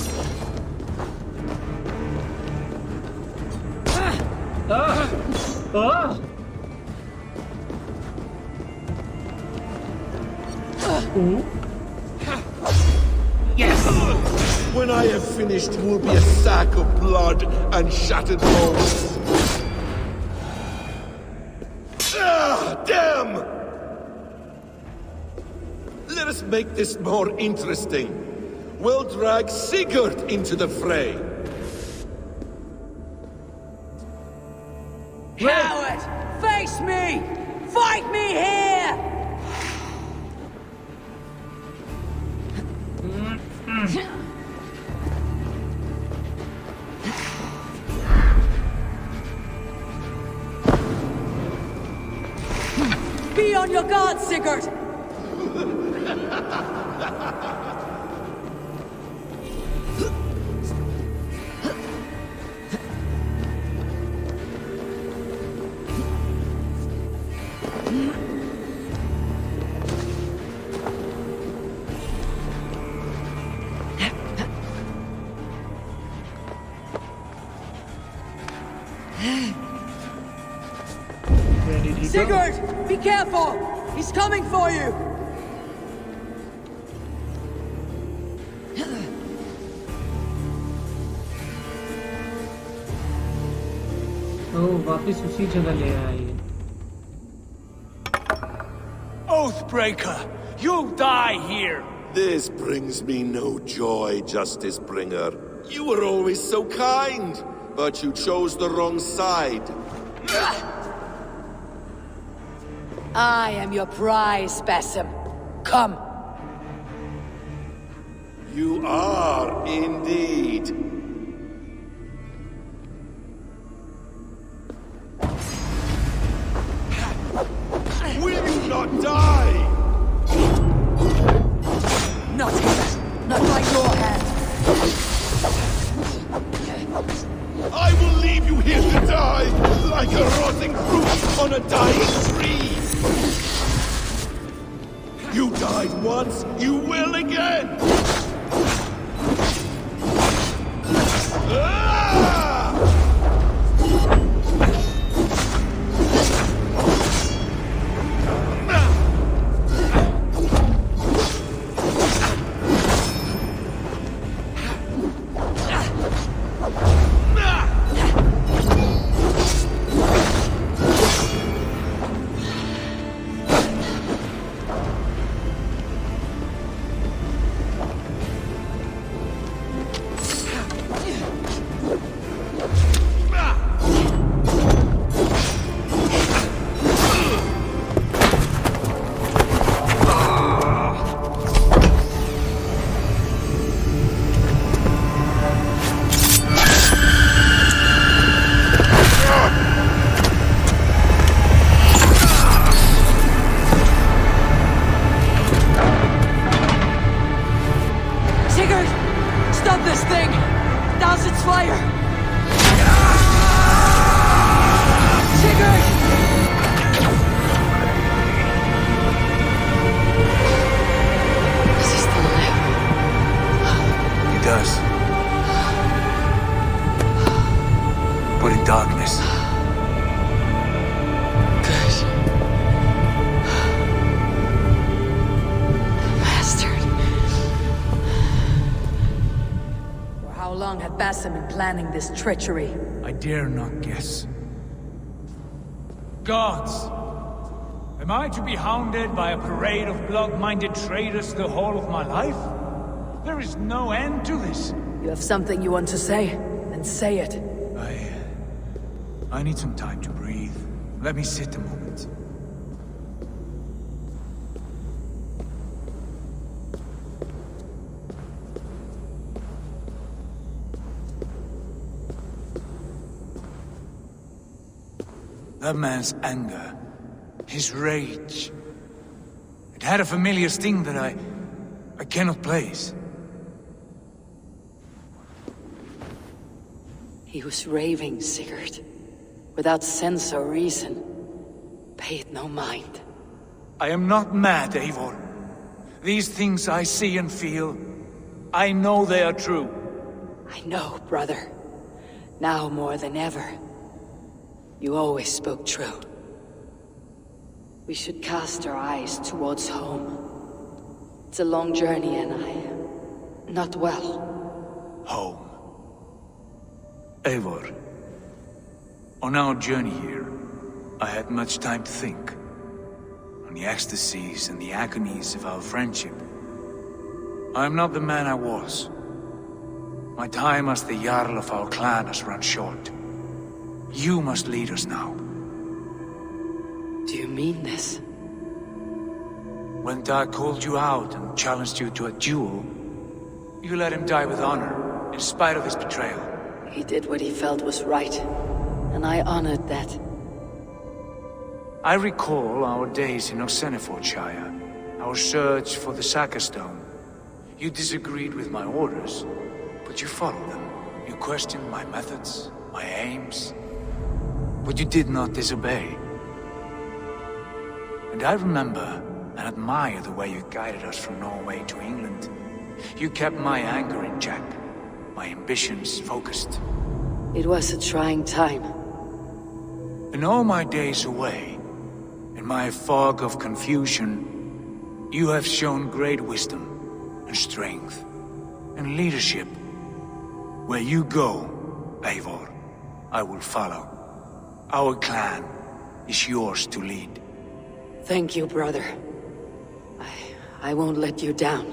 Yes! When I have finished, will be a sack of blood and shattered bones. Damn! Let us make this more interesting. We'll drag Sigurd into the fray. Coward! Face me! Fight me here! Be on your guard, Sigurd! Sigurd! Be careful! He's coming for you! वापस उसी जगह ले आए। Oathbreaker, you'll die here. This brings me no joy, Justice Bringer. You were always so kind, but you chose the wrong side. I am your prize, Basim. Come. You are indeed. Will you not die? Not here. Not by your hand. I will leave you here to die, like a rotting fruit on a dying tree. You died once, you will again. Planning this treachery. I dare not guess. Gods! Am I to be hounded by a parade of blood-minded traitors the whole of my life? There is no end to this. You have something you want to say? Then say it. I need some time to breathe. Let me sit a moment. That man's anger, his rage, it had a familiar sting that I cannot place. He was raving, Sigurd, without sense or reason. Pay it no mind. I am not mad, Eivor. These things I see and feel, I know they are true. I know, brother. Now more than ever. You always spoke true. We should cast our eyes towards home. It's a long journey and I am not well. Home. Eivor, on our journey here, I had much time to think. On the ecstasies and the agonies of our friendship. I am not the man I was. My time as the Jarl of our clan has run short. You must lead us now. Do you mean this? When Dag called you out and challenged you to a duel, you let him die with honor, in spite of his betrayal. He did what he felt was right, and I honored that. I recall our days in Osenefordshire, our search for the Saga Stone. You disagreed with my orders, but you followed them. You questioned my methods, my aims, but you did not disobey. And I remember and admire the way you guided us from Norway to England. You kept my anger in check, my ambitions focused. It was a trying time. In all my days away, in my fog of confusion, you have shown great wisdom and strength and leadership. Where you go, Eivor, I will follow. Our clan is yours to lead. Thank you, brother. I won't let you down.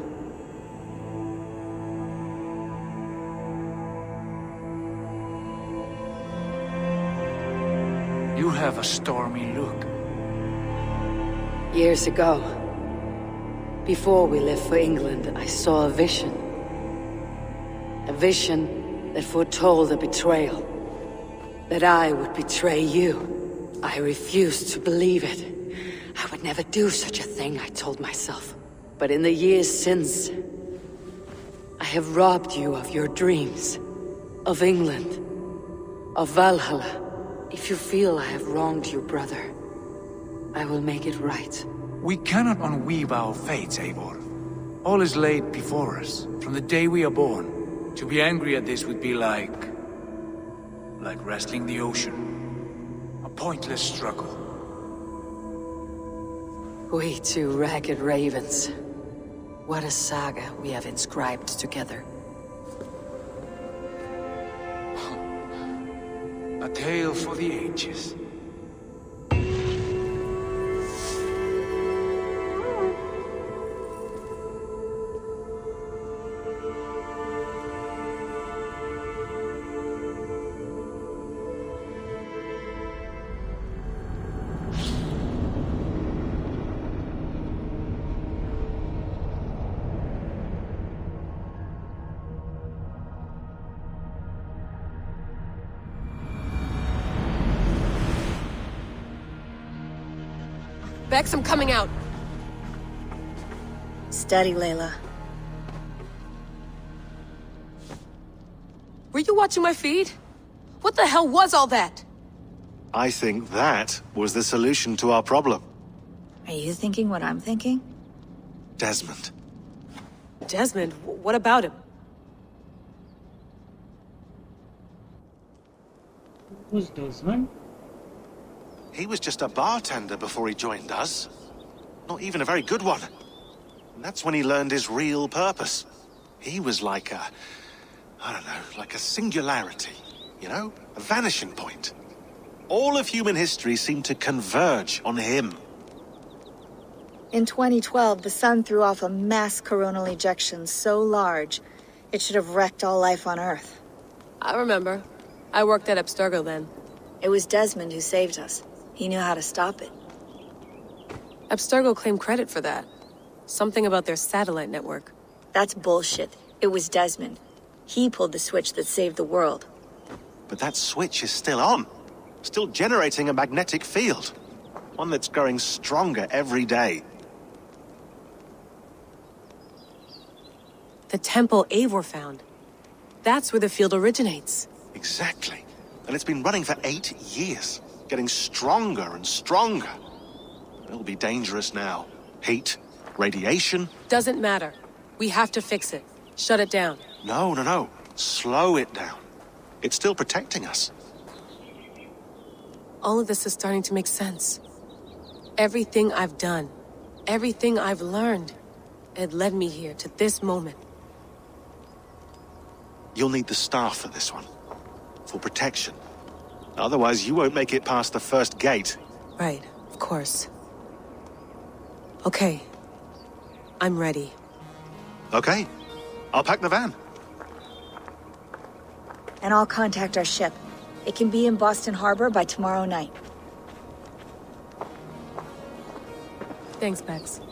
You have a stormy look. Years ago, before we left for England, I saw a vision. A vision that foretold a betrayal. That I would betray you. I refused to believe it. I would never do such a thing, I told myself. But in the years since, I have robbed you of your dreams. Of England. Of Valhalla. If you feel I have wronged you, brother, I will make it right. We cannot unweave our fates, Eivor. All is laid before us, from the day we are born. To be angry at this would be like wrestling the ocean. A pointless struggle. We two ragged ravens. What a saga we have inscribed together. A tale for the ages. Bex, I'm coming out. Steady, Layla. Were you watching my feed? What the hell was all that? I think that was the solution to our problem. Are you thinking what I'm thinking? Desmond. Desmond? What about him? Who's Desmond? He was just a bartender before he joined us. Not even a very good one. And that's when he learned his real purpose. He was like a... I don't know, like a singularity. You know? A vanishing point. All of human history seemed to converge on him. In 2012, the sun threw off a mass coronal ejection so large, it should have wrecked all life on Earth. I remember. I worked at Abstergo then. It was Desmond who saved us. He knew how to stop it. Abstergo claimed credit for that. Something about their satellite network. That's bullshit. It was Desmond. He pulled the switch that saved the world. But that switch is still on. Still generating a magnetic field. One that's growing stronger every day. The temple Eivor found. That's where the field originates. Exactly. And it's been running for 8 years. Getting stronger and stronger. It'll be dangerous now. Heat, radiation. Doesn't matter. We have to fix it. Shut it down. No. Slow it down. It's still protecting us. All of this is starting to make sense. Everything I've done, everything I've learned, it led me here to this moment. You'll need the staff for this one. For protection. Otherwise, you won't make it past the first gate. Right, of course. Okay. I'm ready. Okay. I'll pack the van. And I'll contact our ship. It can be in Boston Harbor by tomorrow night. Thanks, Bex.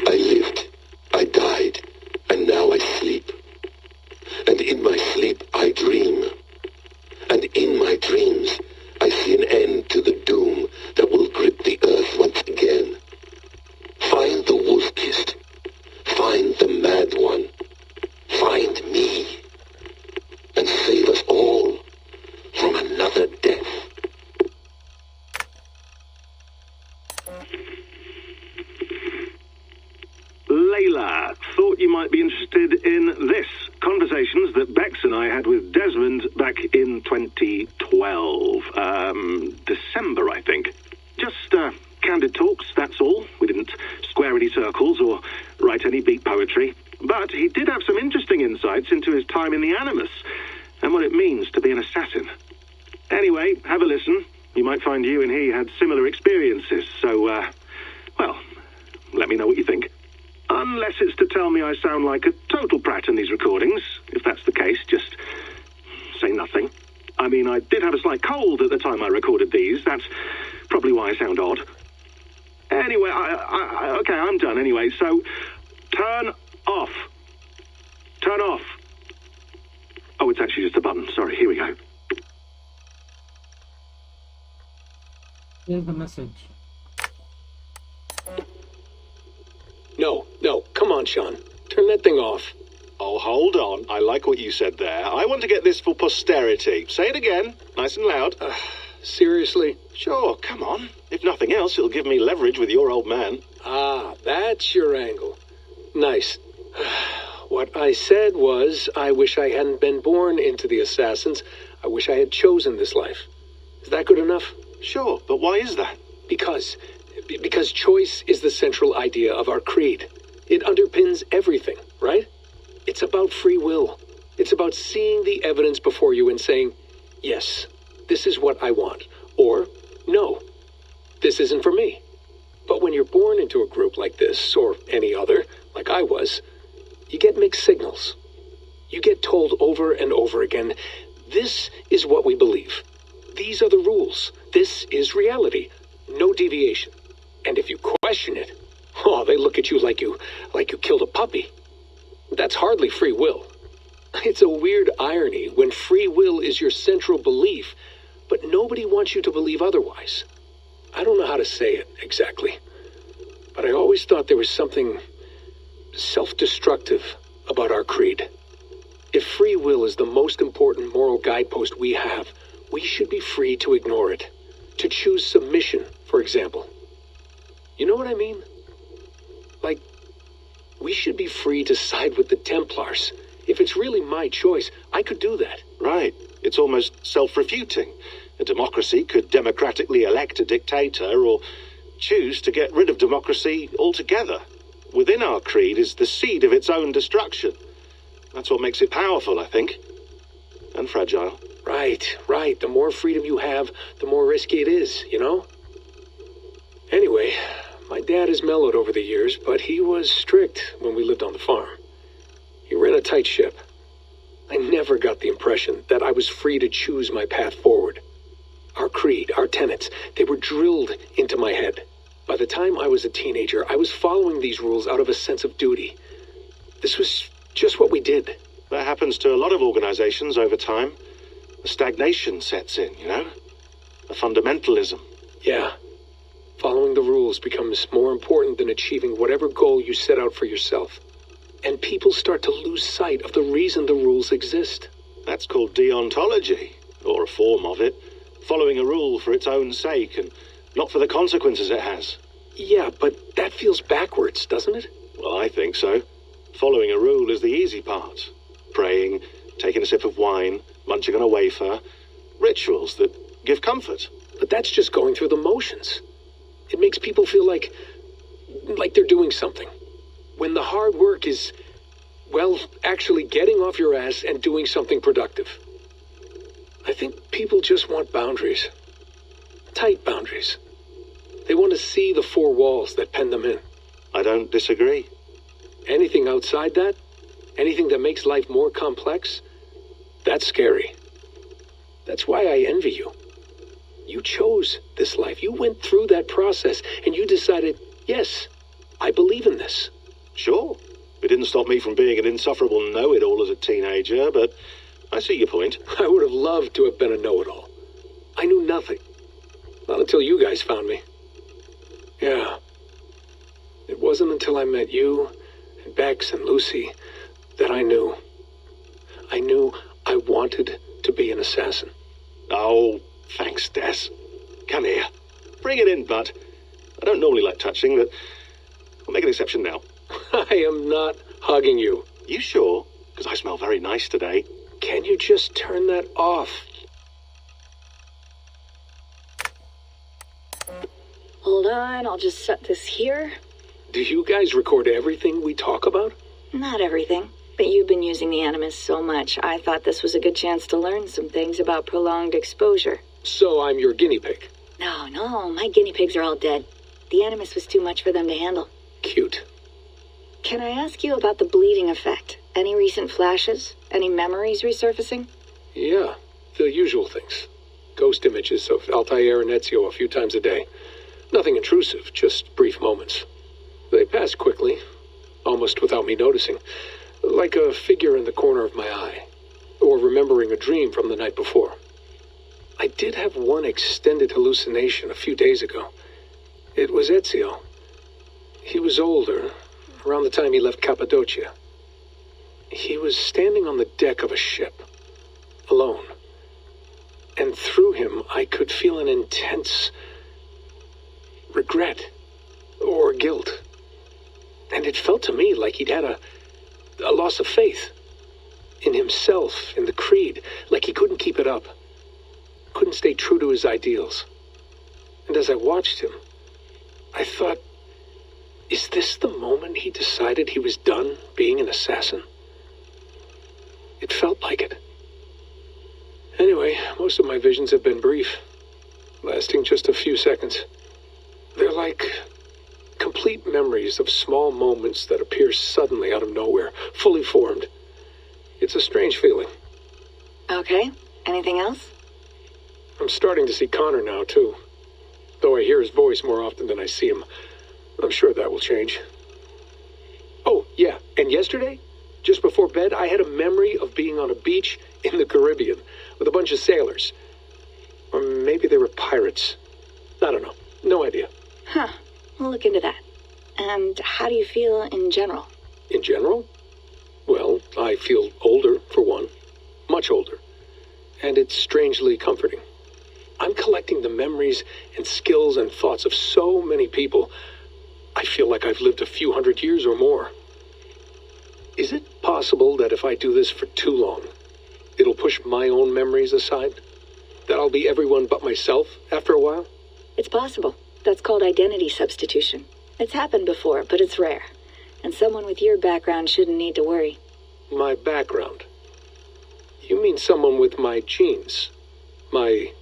I lived, I died, and now I sleep. And in my sleep I dream. And in my dreams I see an end to the doom that will grip the earth once again. Find the wolf-kissed. Find the mad one. Find me. And save us all from another death. Layla, thought you might be interested in this. Conversations that Bex and I had with Desmond back in 2012. December, I think. Just candid talks, that's all. We didn't square any circles or write any beat poetry. But he did have some interesting insights into his time in the Animus and what it means to be an assassin. Anyway, have a listen. You might find you and he had similar experiences, so, well, let me know what you think. Unless it's to tell me I sound like a total prat in these recordings. If that's the case, just say nothing. I mean, I did have a slight cold at the time I recorded these. That's probably why I sound odd. Anyway, okay, I'm done anyway, so turn off. Turn off. Oh, it's actually just a button. Sorry, here we go. Here's the message. No, come on, Shaun. Turn that thing off. Oh, hold on. I like what you said there. I want to get this for posterity. Say it again, nice and loud. Seriously? Sure, come on. If nothing else, it'll give me leverage with your old man. Ah, that's your angle. Nice. What I said was, I wish I hadn't been born into the Assassins. I wish I had chosen this life. Is that good enough? Sure, but why is that? Because choice is the central idea of our creed. It underpins everything, right? It's about free will. It's about seeing the evidence before you and saying, yes, this is what I want. Or, no, this isn't for me. But when you're born into a group like this, or any other, like I was, you get mixed signals. You get told over and over again, this is what we believe. These are the rules. This is reality. No deviation. And if you question it, oh, they look at you like you killed a puppy. That's hardly free will. It's a weird irony when free will is your central belief, but nobody wants you to believe otherwise. I don't know how to say it exactly, but I always thought there was something self-destructive about our creed. If free will is the most important moral guidepost we have, we should be free to ignore it. To choose submission, for example. You know what I mean? Like, we should be free to side with the Templars. If it's really my choice, I could do that. Right. It's almost self-refuting. A democracy could democratically elect a dictator or choose to get rid of democracy altogether. Within our creed is the seed of its own destruction. That's what makes it powerful, I think. And fragile. Right. The more freedom you have, the more risky it is, you know? Anyway, my dad has mellowed over the years, but he was strict when we lived on the farm. He ran a tight ship. I never got the impression that I was free to choose my path forward. Our creed, our tenets, they were drilled into my head. By the time I was a teenager, I was following these rules out of a sense of duty. This was just what we did. That happens to a lot of organizations over time. A stagnation sets in, you know? A fundamentalism. Yeah. Following the rules becomes more important than achieving whatever goal you set out for yourself. And people start to lose sight of the reason the rules exist. That's called deontology, or a form of it. Following a rule for its own sake, and not for the consequences it has. Yeah, but that feels backwards, doesn't it? Well, I think so. Following a rule is the easy part. praying, taking a sip of wine, munching on a wafer. Rituals that give comfort. But that's just going through the motions. It makes people feel like they're doing something. When the hard work is, well, actually getting off your ass and doing something productive. I think people just want boundaries. Tight boundaries. They want to see the four walls that pen them in. I don't disagree. Anything outside that, anything that makes life more complex, that's scary. That's why I envy you. You chose this life. You went through that process, and you decided, yes, I believe in this. Sure. It didn't stop me from being an insufferable know-it-all as a teenager, but I see your point. I would have loved to have been a know-it-all. I knew nothing. Not until you guys found me. Yeah. It wasn't until I met you, and Bex and Lucy, that I knew. I knew I wanted to be an assassin. Oh, thanks, Des. Come here. Bring it in, bud. I don't normally like touching, but I'll make an exception now. I am not hugging you. You sure? Because I smell very nice today. Can you just turn that off? Hold on, I'll just set this here. Do you guys record everything we talk about? Not everything, but you've been using the Animus so much, I thought this was a good chance to learn some things about prolonged exposure. So I'm your guinea pig? No, my guinea pigs are all dead. The Animus was too much for them to handle. Cute. Can I ask you about the bleeding effect? Any recent flashes? Any memories resurfacing? Yeah, the usual things. Ghost images of Altair and Ezio a few times a day. Nothing intrusive, just brief moments. They pass quickly, almost without me noticing. Like a figure in the corner of my eye. Or remembering a dream from the night before. I did have one extended hallucination a few days ago. It was Ezio. He was older, around the time he left Cappadocia. He was standing on the deck of a ship, alone. And through him, I could feel an intense regret or guilt. And it felt to me like he'd had a loss of faith in himself, in the creed, like he couldn't keep it up, couldn't stay true to his ideals. And as I watched him, I thought, is this the moment he decided he was done being an assassin? It felt like it. Anyway, most of my visions have been brief, lasting just a few seconds. They're like complete memories of small moments that appear suddenly out of nowhere, fully formed. It's a strange feeling. Okay, anything else? I'm starting to see Connor now, too. Though I hear his voice more often than I see him. I'm sure that will change. Oh, yeah, and yesterday, just before bed, I had a memory of being on a beach in the Caribbean with a bunch of sailors. Or maybe they were pirates. I don't know. No idea. Huh. We'll look into that. And how do you feel in general? In general? Well, I feel older, for one. Much older. And it's strangely comforting. I'm collecting the memories and skills and thoughts of so many people. I feel like I've lived a few hundred years or more. Is it possible that if I do this for too long, it'll push my own memories aside? That I'll be everyone but myself after a while? It's possible. That's called identity substitution. It's happened before, but it's rare. And someone with your background shouldn't need to worry. My background? You mean someone with my genes? My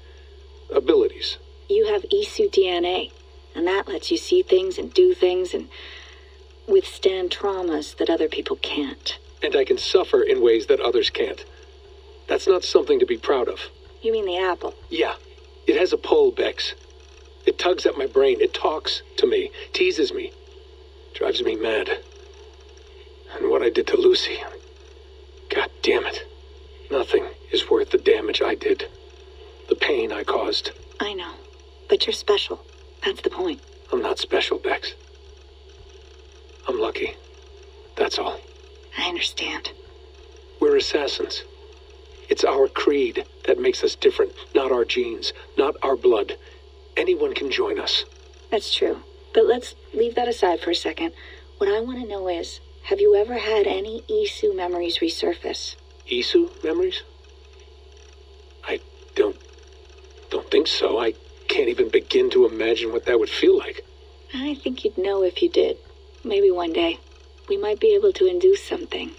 abilities? You have Isu DNA, and that lets you see things and do things and withstand traumas that other people can't. And I can suffer in ways that others can't. That's not something to be proud of. You mean the apple? Yeah. It has a pull, Bex. It tugs at my brain. It talks to me. Teases me. Drives me mad. And what I did to Lucy... God damn it. Nothing is worth the damage I did. The pain I caused. I know. But you're special. That's the point. I'm not special, Bex. I'm lucky. That's all. I understand. We're assassins. It's our creed that makes us different, not our genes, not our blood. Anyone can join us. That's true. But let's leave that aside for a second. What I want to know is, have you ever had any Isu memories resurface? Isu memories? I don't think so. I can't even begin to imagine what that would feel like. I think you'd know if you did. Maybe one day. We might be able to induce something.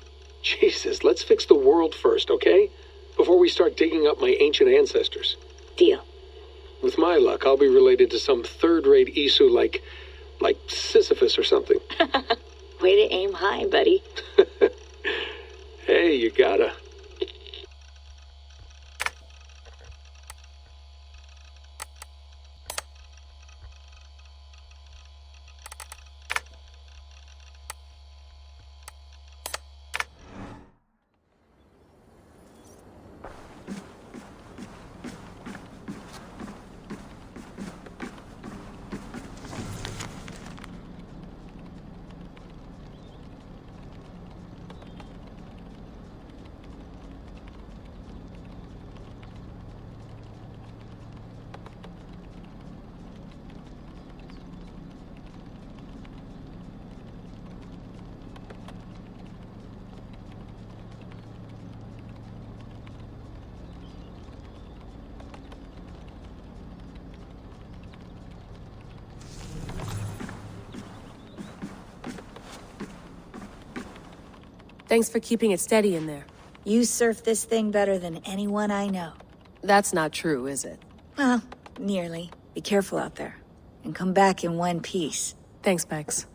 Jesus, let's fix the world first, okay? Before we start digging up my ancient ancestors. Deal. With my luck, I'll be related to some third-rate Isu like Sisyphus or something. Way to aim high, buddy. Hey, you gotta. Thanks for keeping it steady in there. You surf this thing better than anyone I know. That's not true, is it? Well, nearly. Be careful out there. And come back in one piece. Thanks, Bex.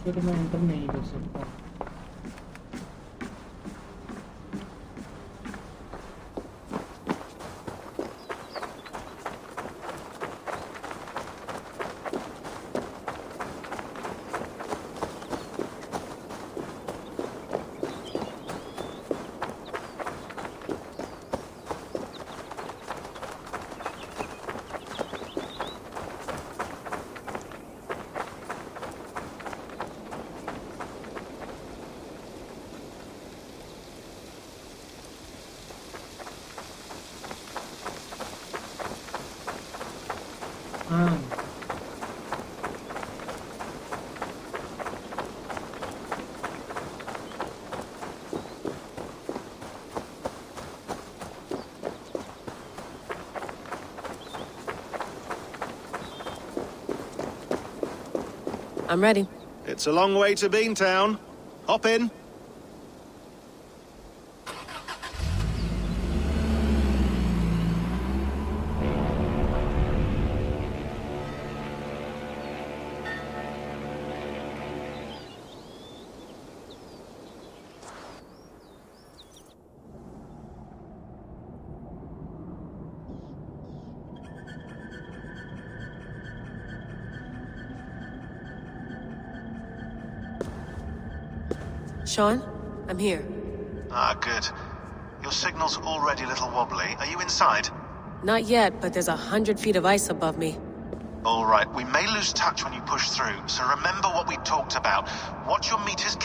पे तो मैं enter नहीं कर सकता. I'm ready. It's a long way to Beantown. Hop in. Shaun, I'm here. Ah, good. Your signal's already a little wobbly. Are you inside? Not yet, but there's 100 feet of ice above me. All right, we may lose touch when you push through, so remember what we talked about. Watch your meters.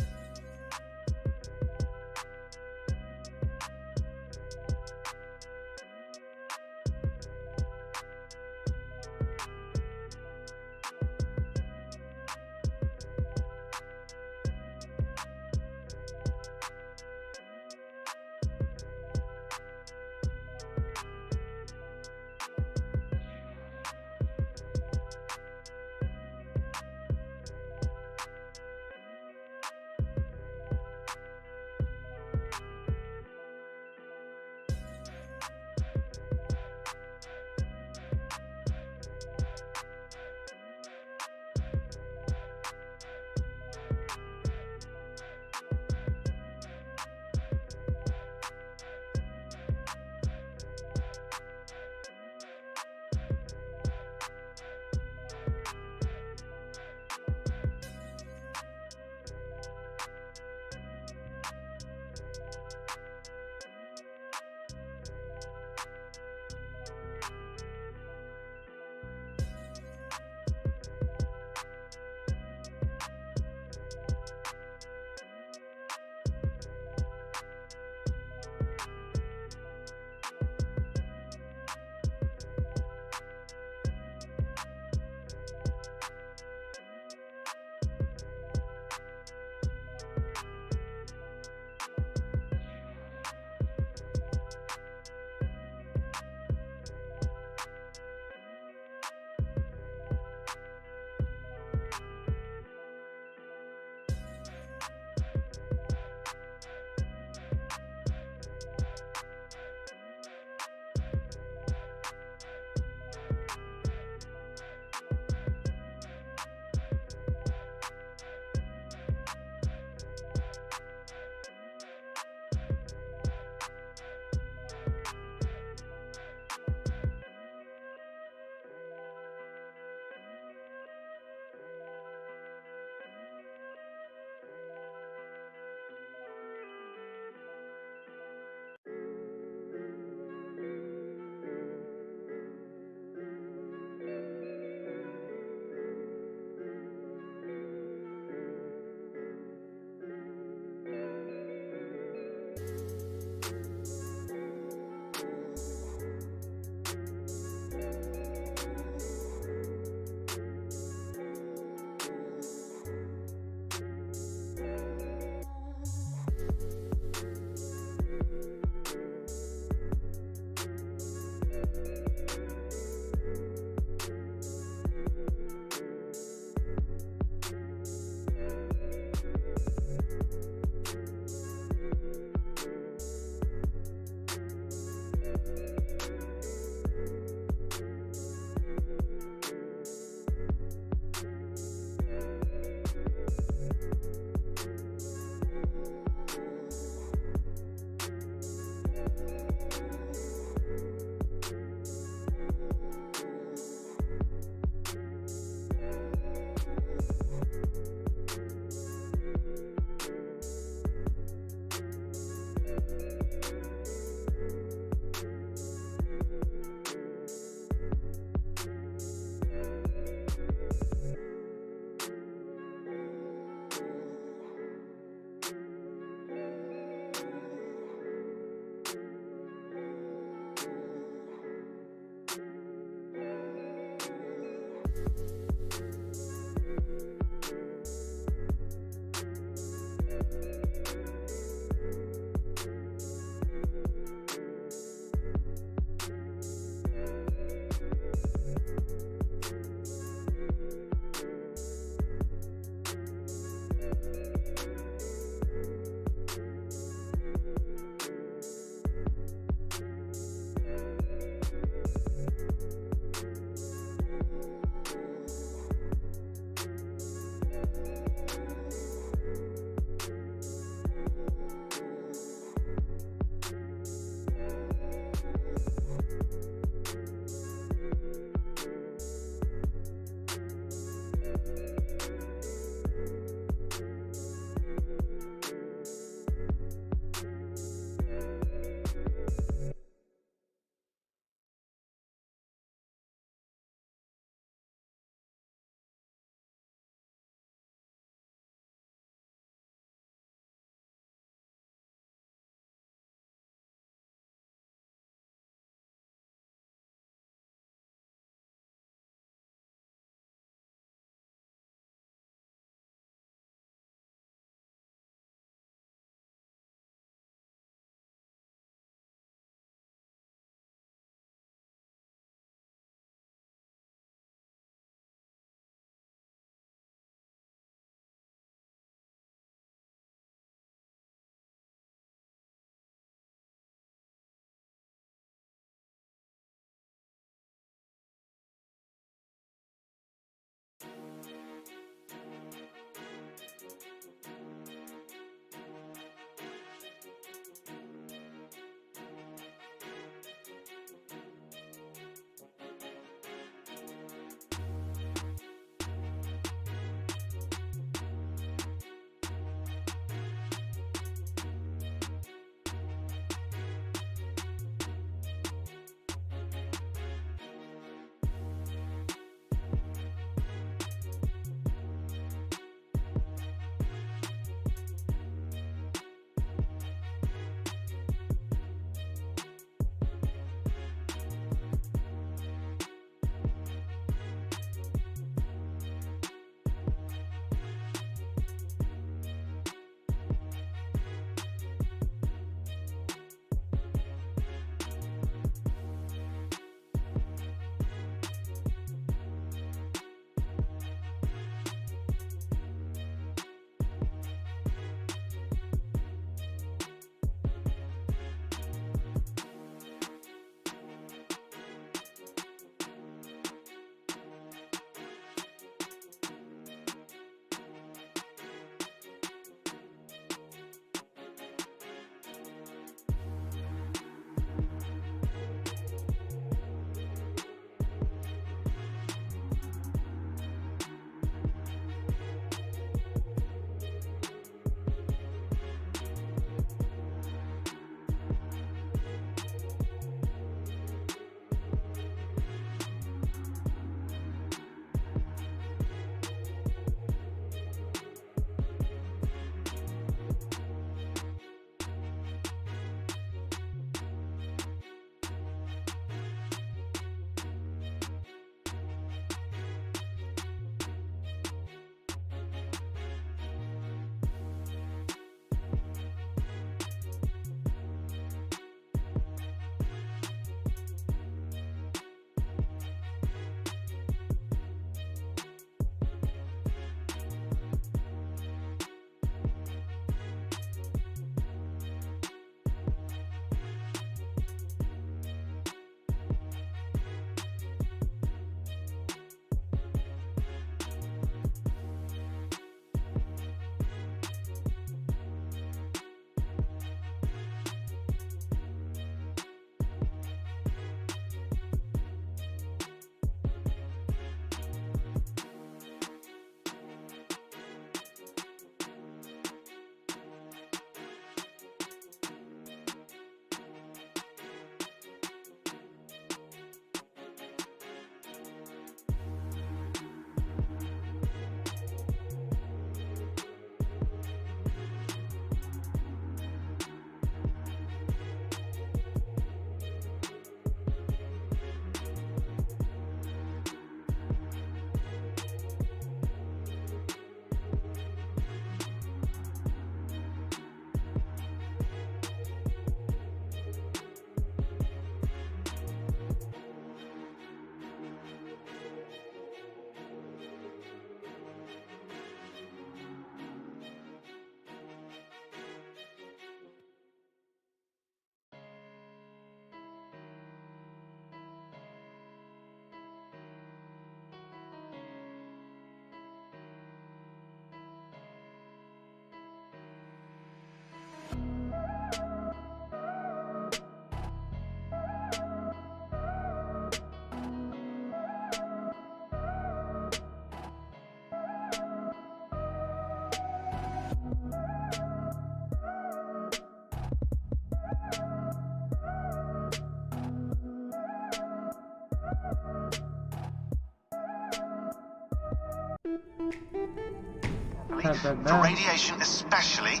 carefully, for radiation especially,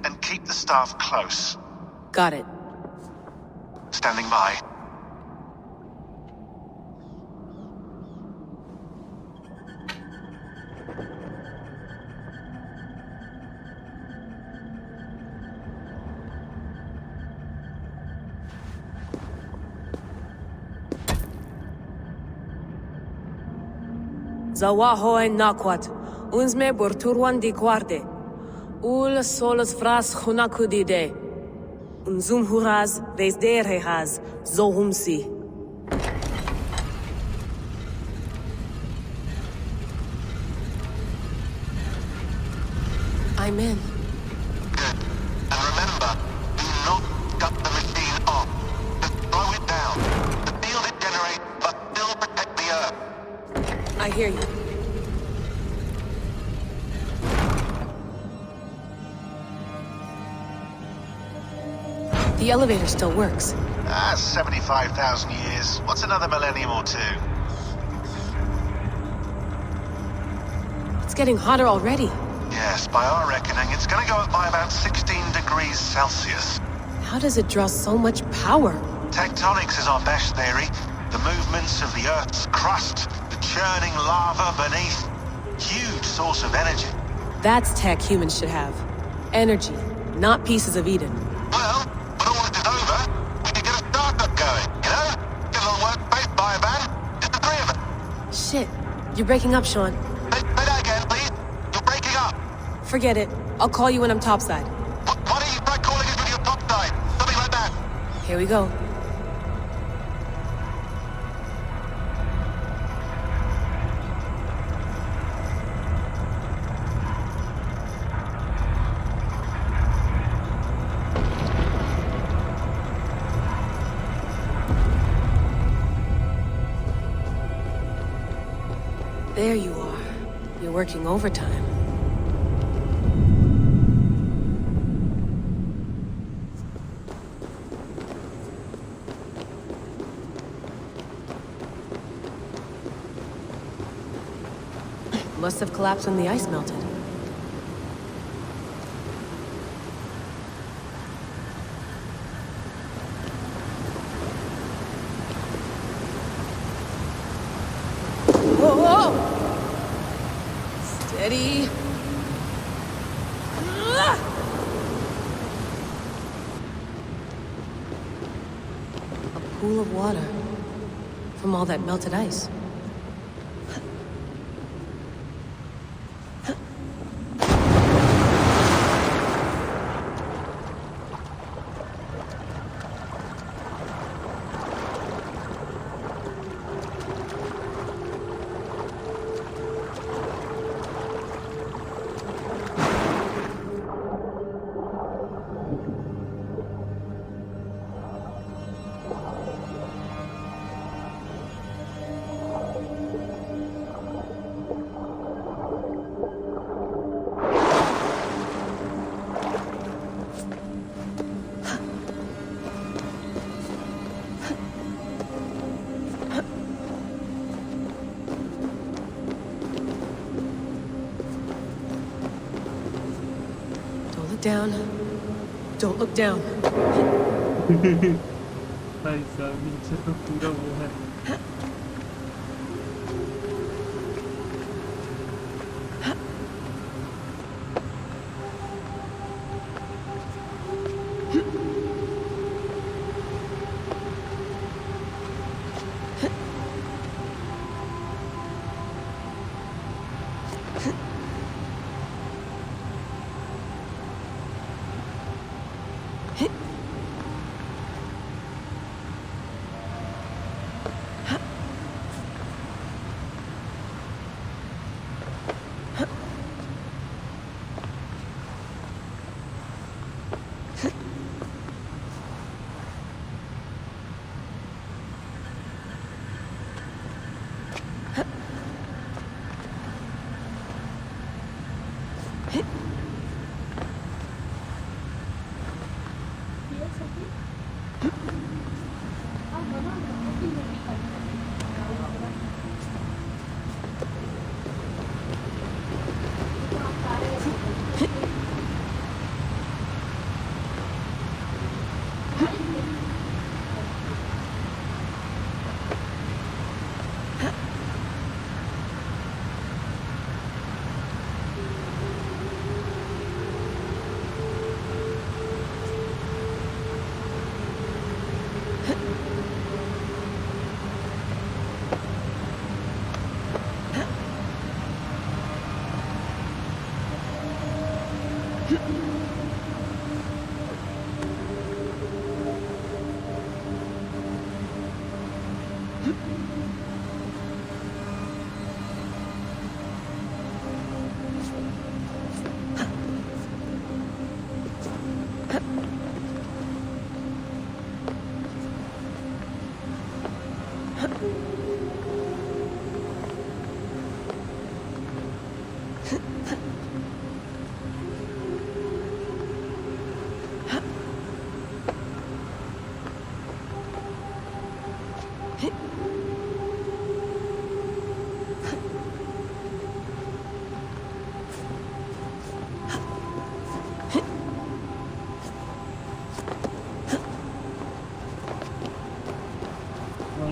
and keep the staff close. Got it. Standing by. Zawaho en nakwat, unsme borturwan di guarde. Ul solos vras hunakudide. Unzum huraz, vesderehaz, zohumsi. I'm in. Good. And remember, do not cut the machine off. Just slow it down. The field it generates must still protect the Earth. I hear you. The elevator still works. 75,000 years. What's another millennium or two? It's getting hotter already. Yes, by our reckoning, it's gonna go up by about 16 degrees Celsius. How does it draw so much power? Tectonics is our best theory. The movements of the Earth's crust, the churning lava beneath. Huge source of energy. That's tech humans should have. Energy, not pieces of Eden. Well, when all this is over, we can get a startup going, you know? Get a little workspace, buy a van, just the three of us. Shit, you're breaking up, Shaun. Say that again, please. You're breaking up. Forget it. I'll call you when I'm topside. Why don't you try calling us when you're topside? Something like that. Here we go. There you are. You're working overtime. Must have collapsed when the ice melted. Whoa! Steady. A pool of water from all that melted ice. Down. Don't look down. भाई साहब नीचे तो पूरा वो है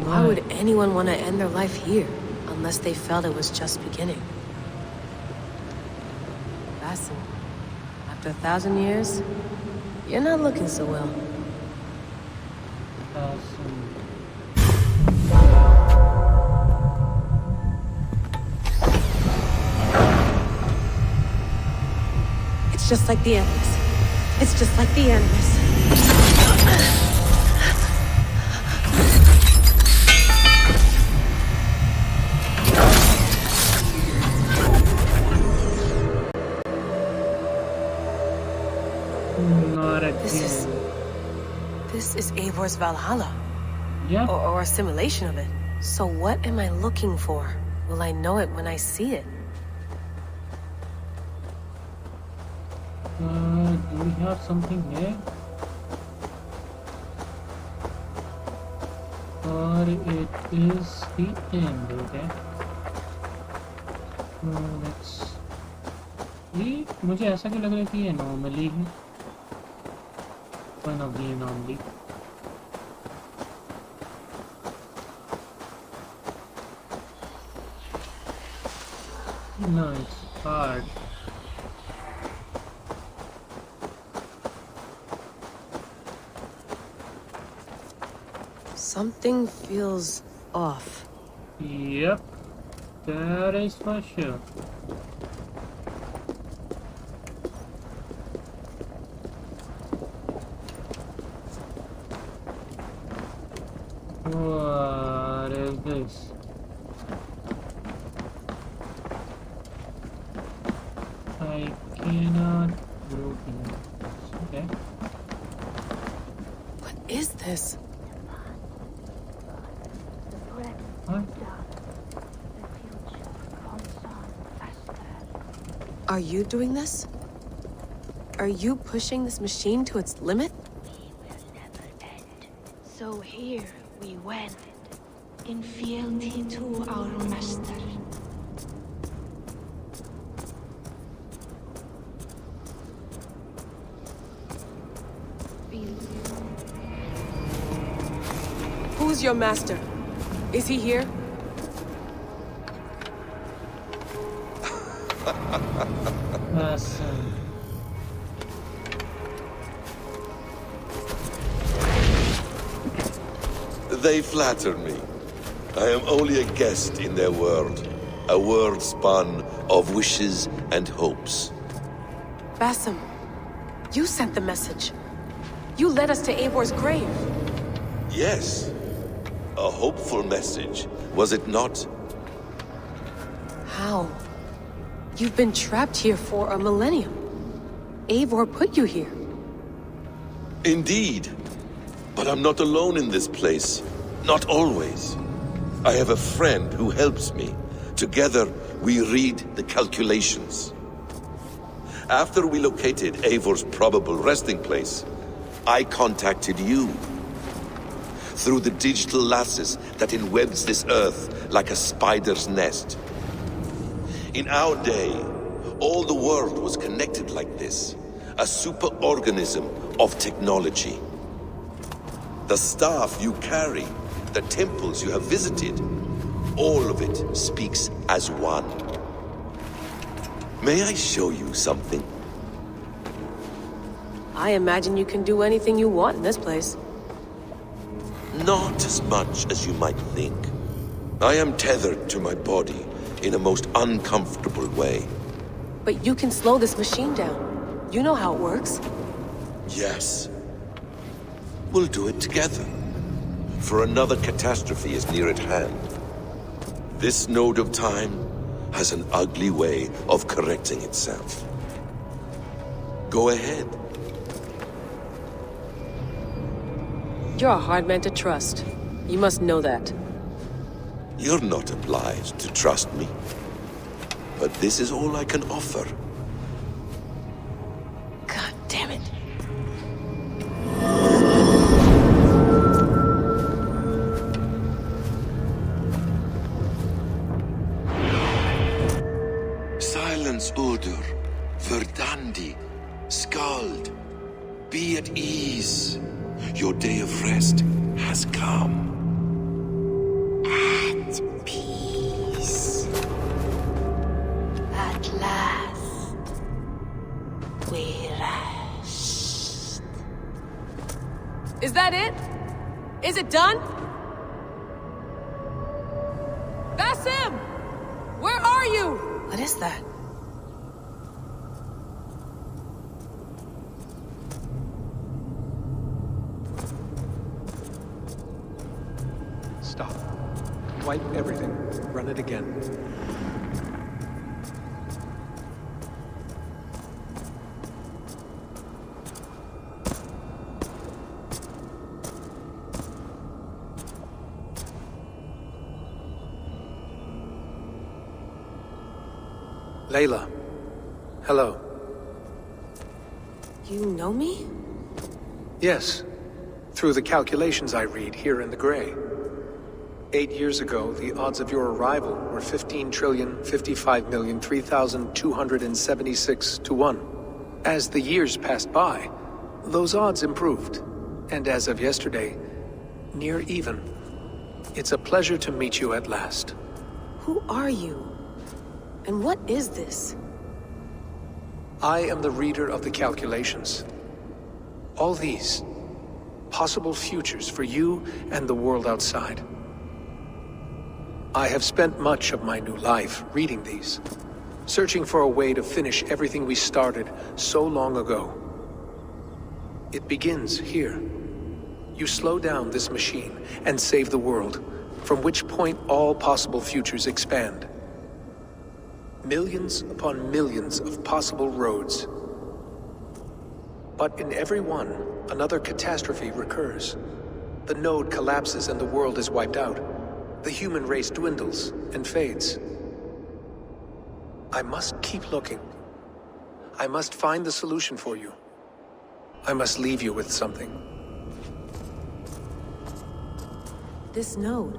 Why would anyone want to end their life here, unless they felt it was just beginning? Basim, after 1,000 years, you're not looking so well. It's just like the Animus. It's just like the Animus. This is Eivor's Valhalla. Yeah. Or a simulation of it. So what am I looking for? Will I know it when I see it? Do we have something here? Or it is the end, okay? Let's... ये मुझे ऐसा क्यों लग रहा है कि ये normally है? One of the anomaly. No, it's hard. Something feels off. Yep, that is for sure. What is this? I cannot look in this. Okay. What is this? What? Are you doing this? Are you pushing this machine to its limit? So here we went, in fealty to our master. Who's your master? Is he here? Awesome. They flatter me. I am only a guest in their world. A world spun of wishes and hopes. Basim, you sent the message. You led us to Eivor's grave. Yes. A hopeful message, was it not? How? You've been trapped here for a millennium. Eivor put you here. Indeed. But I'm not alone in this place. Not always. I have a friend who helps me. Together, we read the calculations. After we located Eivor's probable resting place, I contacted you. Through the digital lasses that enwebs this earth like a spider's nest. In our day, all the world was connected like this. A superorganism of technology. The staff you carry, the temples you have visited, all of it speaks as one. May I show you something? I imagine you can do anything you want in this place. Not as much as you might think. I am tethered to my body in a most uncomfortable way. But you can slow this machine down. You know how it works. Yes. We'll do it together. For another catastrophe is near at hand. This node of time has an ugly way of correcting itself. Go ahead. You're a hard man to trust. You must know that. You're not obliged to trust me. But this is all I can offer. God damn it. Silence, Udur. Verdandi. Skald. Be at ease. Your day of rest has come. At peace. At last, we rest. Is that it? Is it done? That's him! Where are you? What is that? Stop. Wipe everything. Run it again. Layla. Hello. You know me? Yes. Through the calculations I read here in the gray. 8 years ago, the odds of your arrival were 15,055,003,276 to 1. As the years passed by, those odds improved. And as of yesterday, near even. It's a pleasure to meet you at last. Who are you? And what is this? I am the reader of the calculations. All these, possible futures for you and the world outside. I have spent much of my new life reading these, searching for a way to finish everything we started so long ago. It begins here. You slow down this machine and save the world, from which point all possible futures expand. Millions upon millions of possible roads. But in every one, another catastrophe recurs. The node collapses and the world is wiped out. The human race dwindles and fades. I must keep looking. I must find the solution for you. I must leave you with something. This node.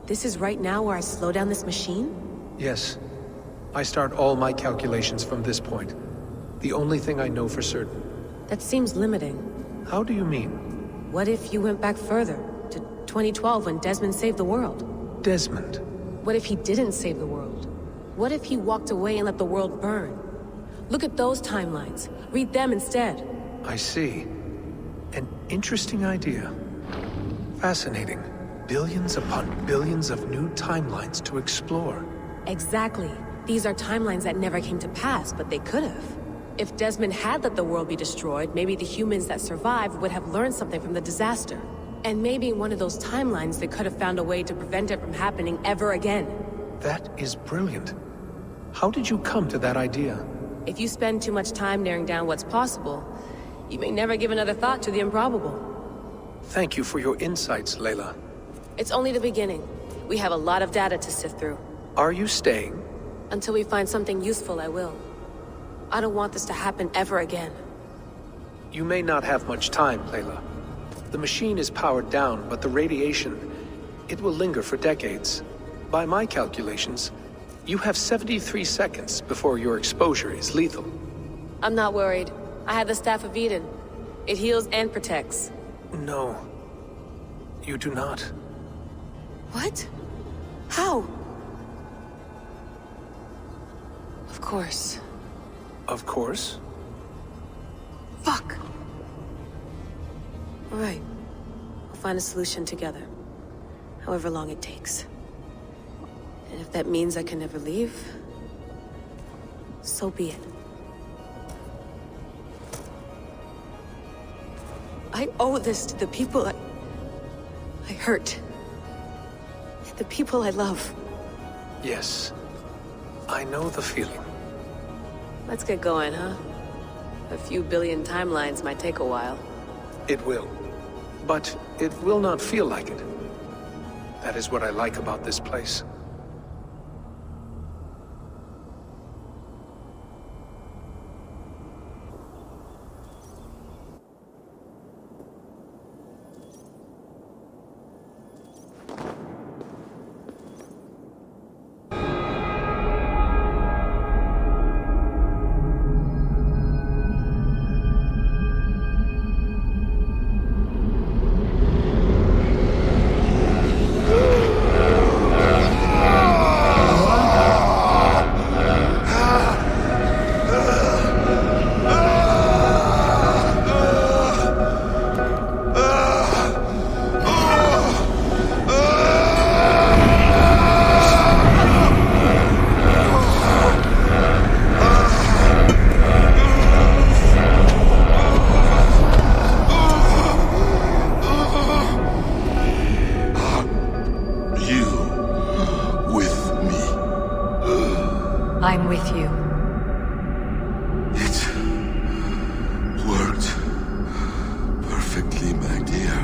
This is right now where I slow down this machine? Yes. I start all my calculations from this point. The only thing I know for certain. That seems limiting. How do you mean? What if you went back further, to 2012 when Desmond saved the world? Desmond? What if he didn't save the world? What if he walked away and let the world burn? Look at those timelines. Read them instead. I see. An interesting idea. Fascinating. Billions upon billions of new timelines to explore. Exactly. These are timelines that never came to pass, but they could have. If Desmond had let the world be destroyed, maybe the humans that survived would have learned something from the disaster. And maybe in one of those timelines they could have found a way to prevent it from happening ever again. That is brilliant. How did you come to that idea? If you spend too much time narrowing down what's possible, you may never give another thought to the improbable. Thank you for your insights, Layla. It's only the beginning. We have a lot of data to sift through. Are you staying? Until we find something useful, I will. I don't want this to happen ever again. You may not have much time, Layla. The machine is powered down, but the radiation, it will linger for decades. By my calculations, You have 73 seconds before your exposure is lethal. I'm not worried. I have the Staff of Eden. It heals and protects. No. You do not. What? How? Of course. Of course. Fuck. All right. We'll find a solution together. However long it takes. And if that means I can never leave, so be it. I owe this to the people I hurt. The people I love. Yes. I know the feeling. Let's get going, huh? A few billion timelines might take a while. It will. But it will not feel like it. That is what I like about this place. I'm with you. It worked perfectly, my dear.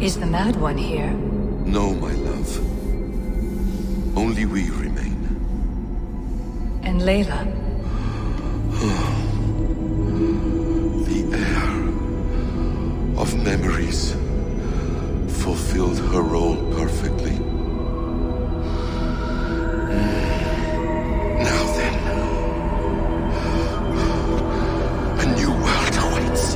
Is the Mad One here? No, my love. Only we remain. And Layla? The air of memories fulfilled her role perfectly. Now then, a new world awaits.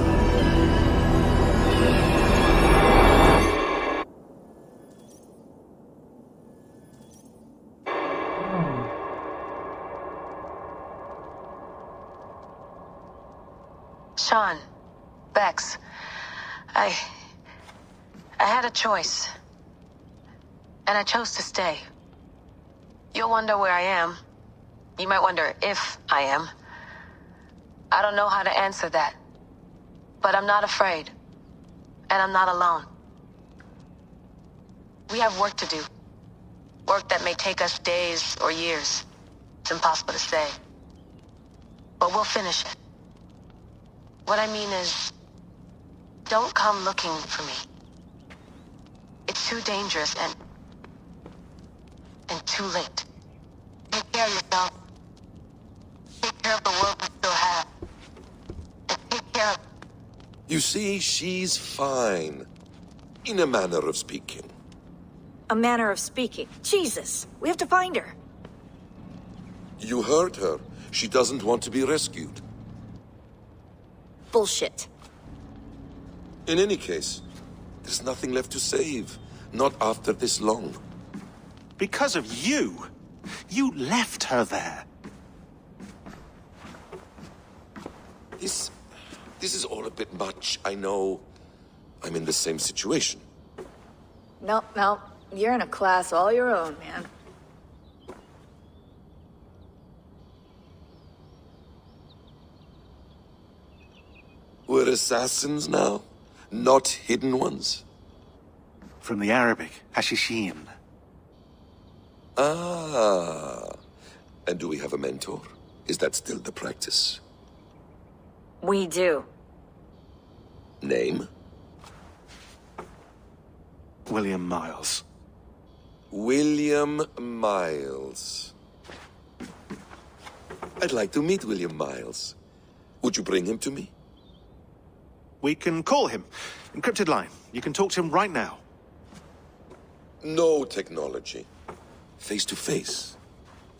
Shaun, Bex, I had a choice. And I chose to stay. You'll wonder where I am. You might wonder if I am. I don't know how to answer that. But I'm not afraid. And I'm not alone. We have work to do. Work that may take us days or years. It's impossible to say. But we'll finish it. What I mean is, don't come looking for me. It's too dangerous and too late. Take care of yourself. Take care of the world we still have. And take care of... You see, she's fine. In a manner of speaking. A manner of speaking. Jesus, we have to find her. You heard her. She doesn't want to be rescued. Bullshit. In any case, there's nothing left to save. Not after this long. Because of you. You left her there. This is all a bit much, I know. I'm in the same situation. No. You're in a class all your own, man. We're assassins now? Not hidden ones? From the Arabic, Hashishin. Ah. And do we have a mentor? Is that still the practice? We do. Name? William Miles. William Miles. I'd like to meet William Miles. Would you bring him to me? We can call him. Encrypted line. You can talk to him right now. No technology. face to face.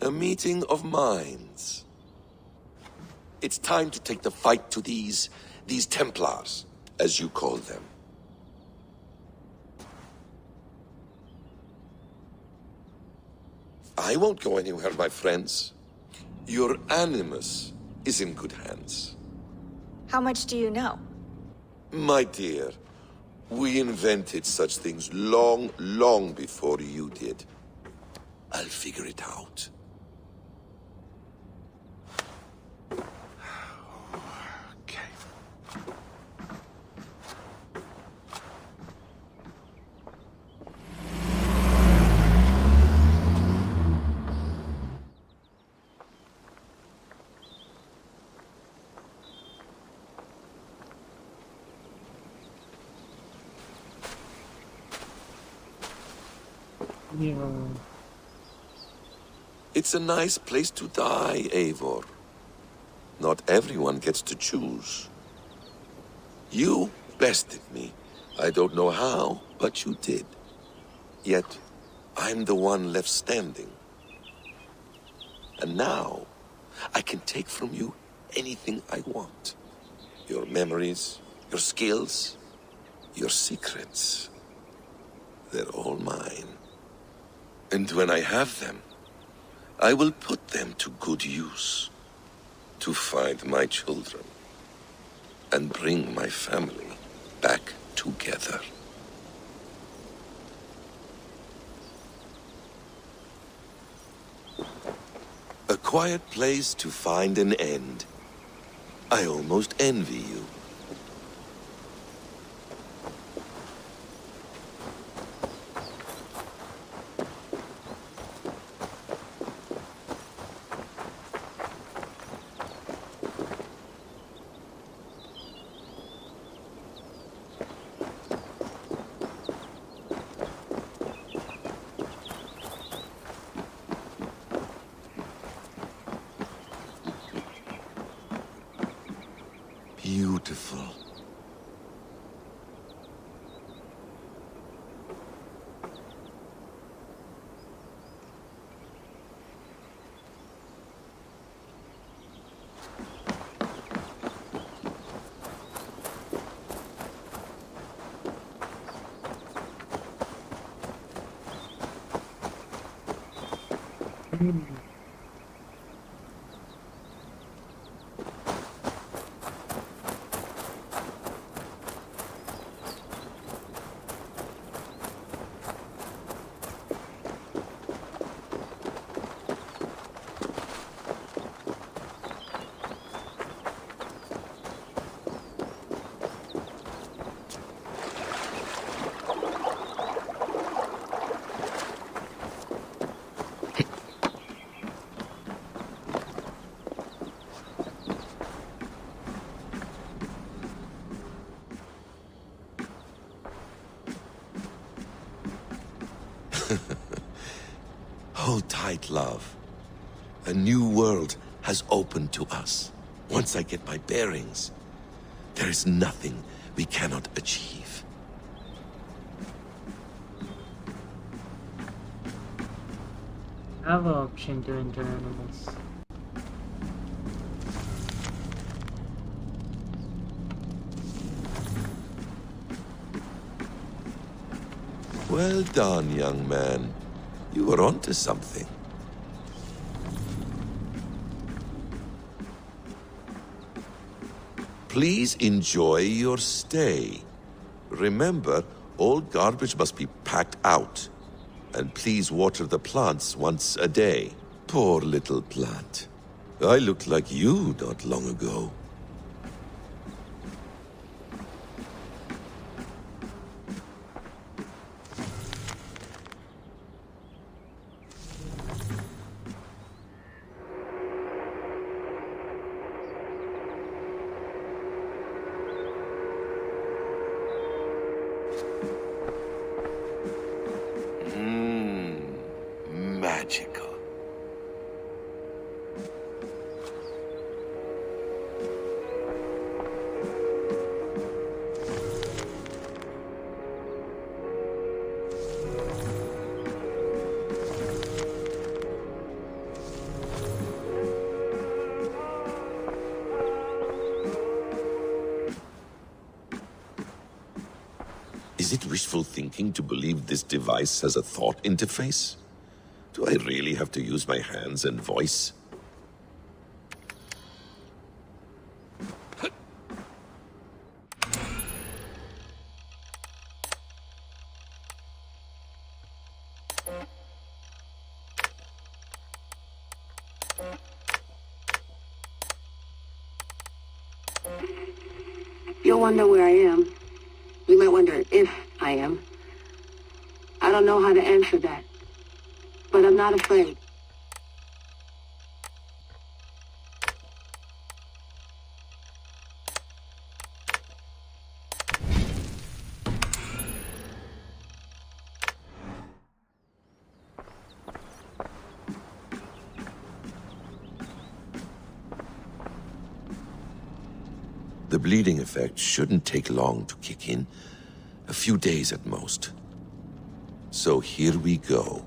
A meeting of minds. It's time to take the fight to these Templars, as you call them. I won't go anywhere, my friends. Your Animus is in good hands. How much do you know? My dear, we invented such things long, long before you did. I'll figure it out. Yeah. It's a nice place to die, Eivor. Not everyone gets to choose. You bested me. I don't know how, but you did. Yet, I'm the one left standing. And now, I can take from you anything I want. Your memories, your skills, your secrets. They're all mine. And when I have them, I will put them to good use. To find my children. And bring my family back together. A quiet place to find an end. I almost envy you. Beautiful. Hold tight, love. A new world has opened to us. Once I get my bearings, there is nothing we cannot achieve. I have an option to enter Animus. Well done, young man. You were onto something. Please enjoy your stay. Remember, all garbage must be packed out. And please water the plants once a day. Poor little plant. I looked like you not long ago. Magical. Is it wishful thinking to believe this device has a thought interface? Do I really have to use my hands and voice? You'll wonder where I am. You might wonder if I am. I don't know how to answer that. But I'm not afraid. The bleeding effect shouldn't take long to kick in. A few days at most. So here we go.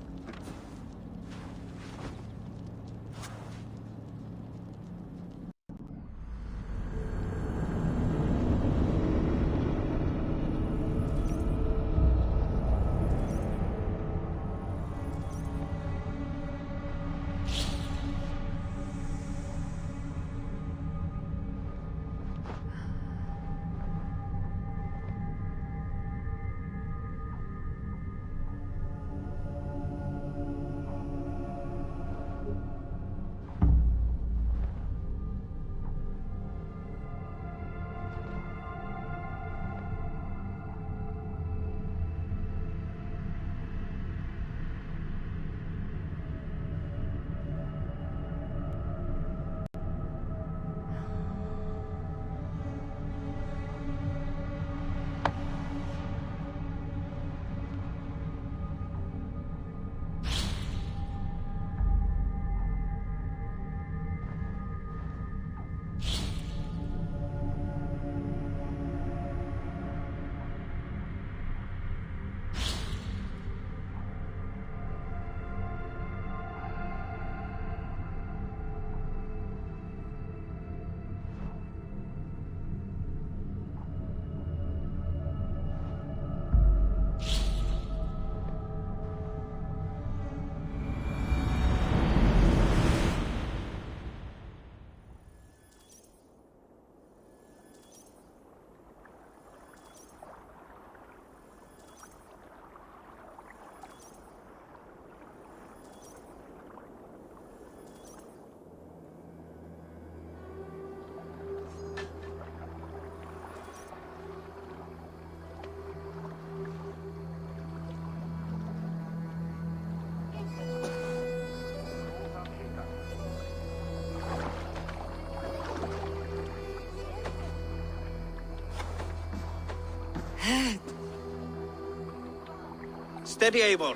Steady, Eivor.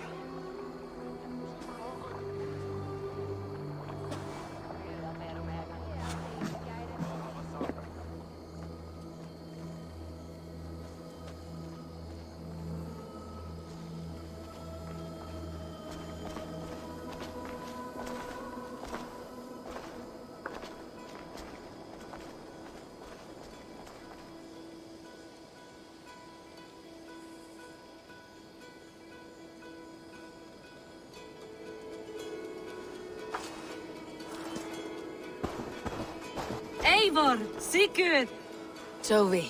Eivor, Sigurd, Kjotve.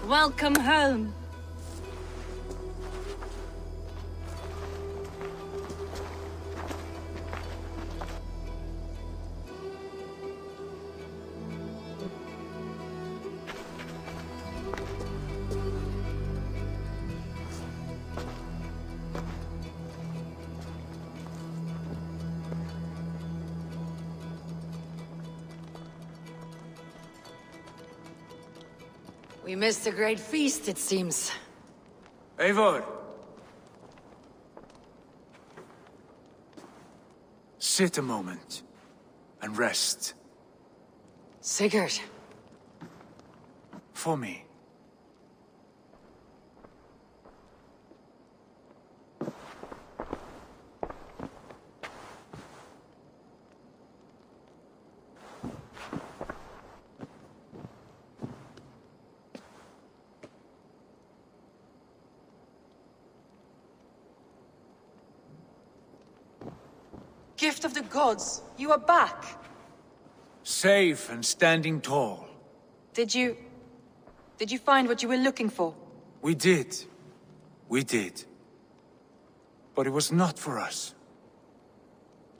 welcome home. We missed a great feast, it seems. Eivor! Sit a moment and rest. Sigurd. For me. Gift of the gods, you are back. Safe and standing tall. Did you find what you were looking for? We did. We did. But it was not for us.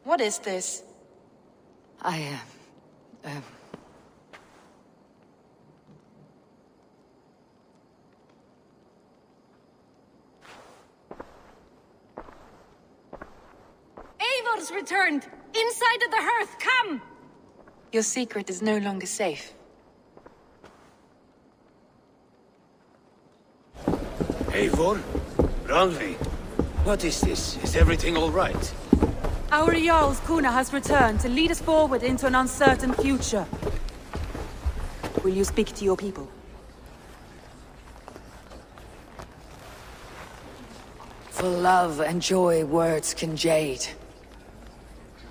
What is this? Eivor's returned! Inside of the hearth, come! Your secret is no longer safe. Eivor? Rangvi? What is this? Is everything all right? Our Jarl's Kuna has returned to lead us forward into an uncertain future. Will you speak to your people? For love and joy words can jade.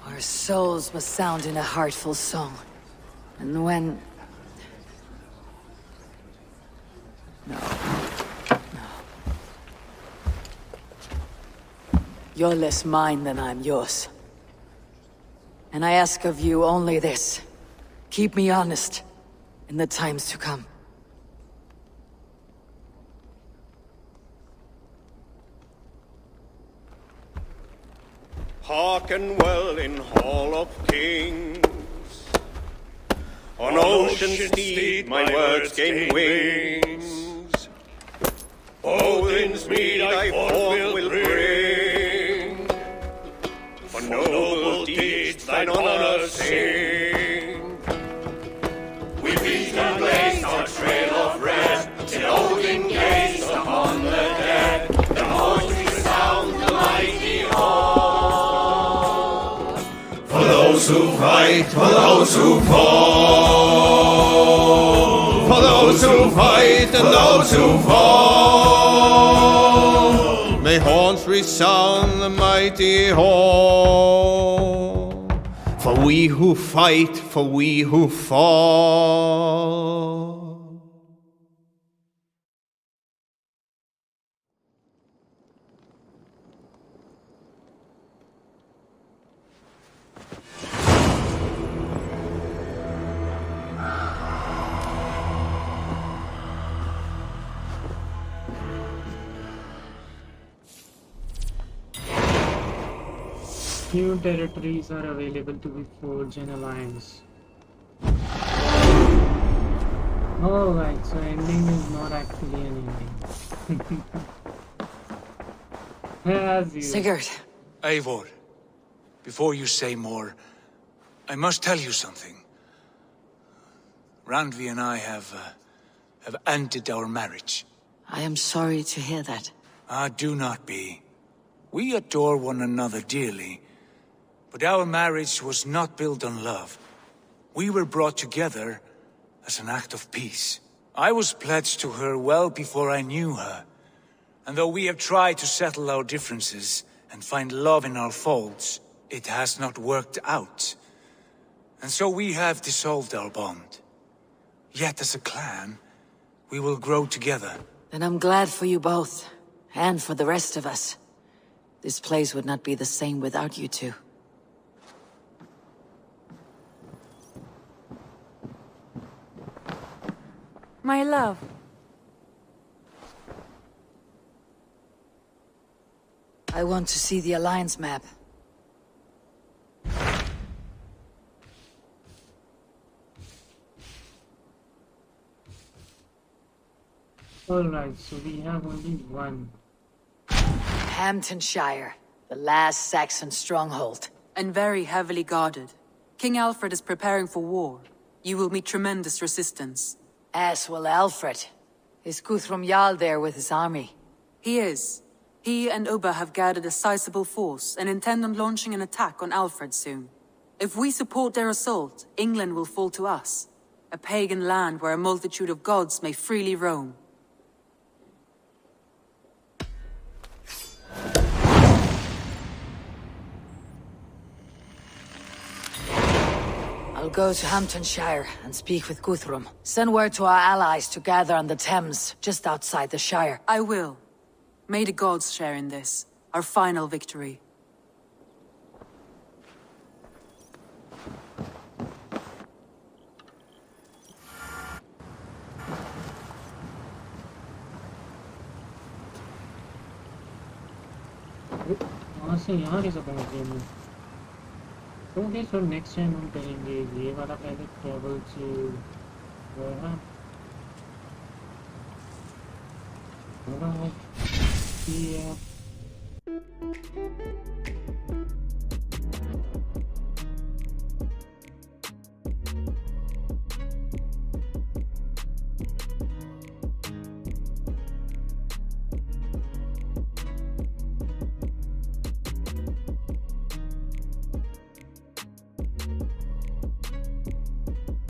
Our souls must sound in a heartful song. And when... No. You're less mine than I'm yours. And I ask of you only this. Keep me honest in the times to come. Hearken well in Hall of Kings. On ocean steed my words gain wings. Odin's mead I forth will bring. For noble deeds thine honor sing. We beat and blaze our trail of red, till Odin gazed upon the dead. The voice resound the mighty hall. For those who fight, for those who fall. For those who fight and those who fall. May horns resound the mighty hall. For we who fight, for we who fall. New territories are available to be forged in alliance. Alright, so ending is not actually an ending. As you. Sigurd. Eivor, before you say more, I must tell you something. Randvi and I have ended our marriage. I am sorry to hear that. Ah, do not be. We adore one another dearly, but our marriage was not built on love. We were brought together as an act of peace. I was pledged to her well before I knew her, and though we have tried to settle our differences and find love in our faults, it has not worked out. And so we have dissolved our bond. Yet as a clan, we will grow together. And I'm glad for you both, and for the rest of us. This place would not be the same without you two. My love. I want to see the Alliance map. Alright, so we have only one. Hamptonshire, the last Saxon stronghold. And very heavily guarded. King Alfred is preparing for war. You will meet tremendous resistance. As will Alfred. Is Guthrum Jarl there with his army? He is. He and Ubba have gathered a sizable force and intend on launching an attack on Alfred soon. If we support their assault, England will fall to us. A pagan land where a multitude of gods may freely roam. I'll go to Hamptonshire and speak with Guthrum. Send word to our allies to gather on the Thames, just outside the Shire. I will. May the gods share in this, our final victory. से यहाँ कैसे पहुँच गए मैं? तो okay, so next time हम करेंगे ये वाला पहले ट्रेवल टू वहाँ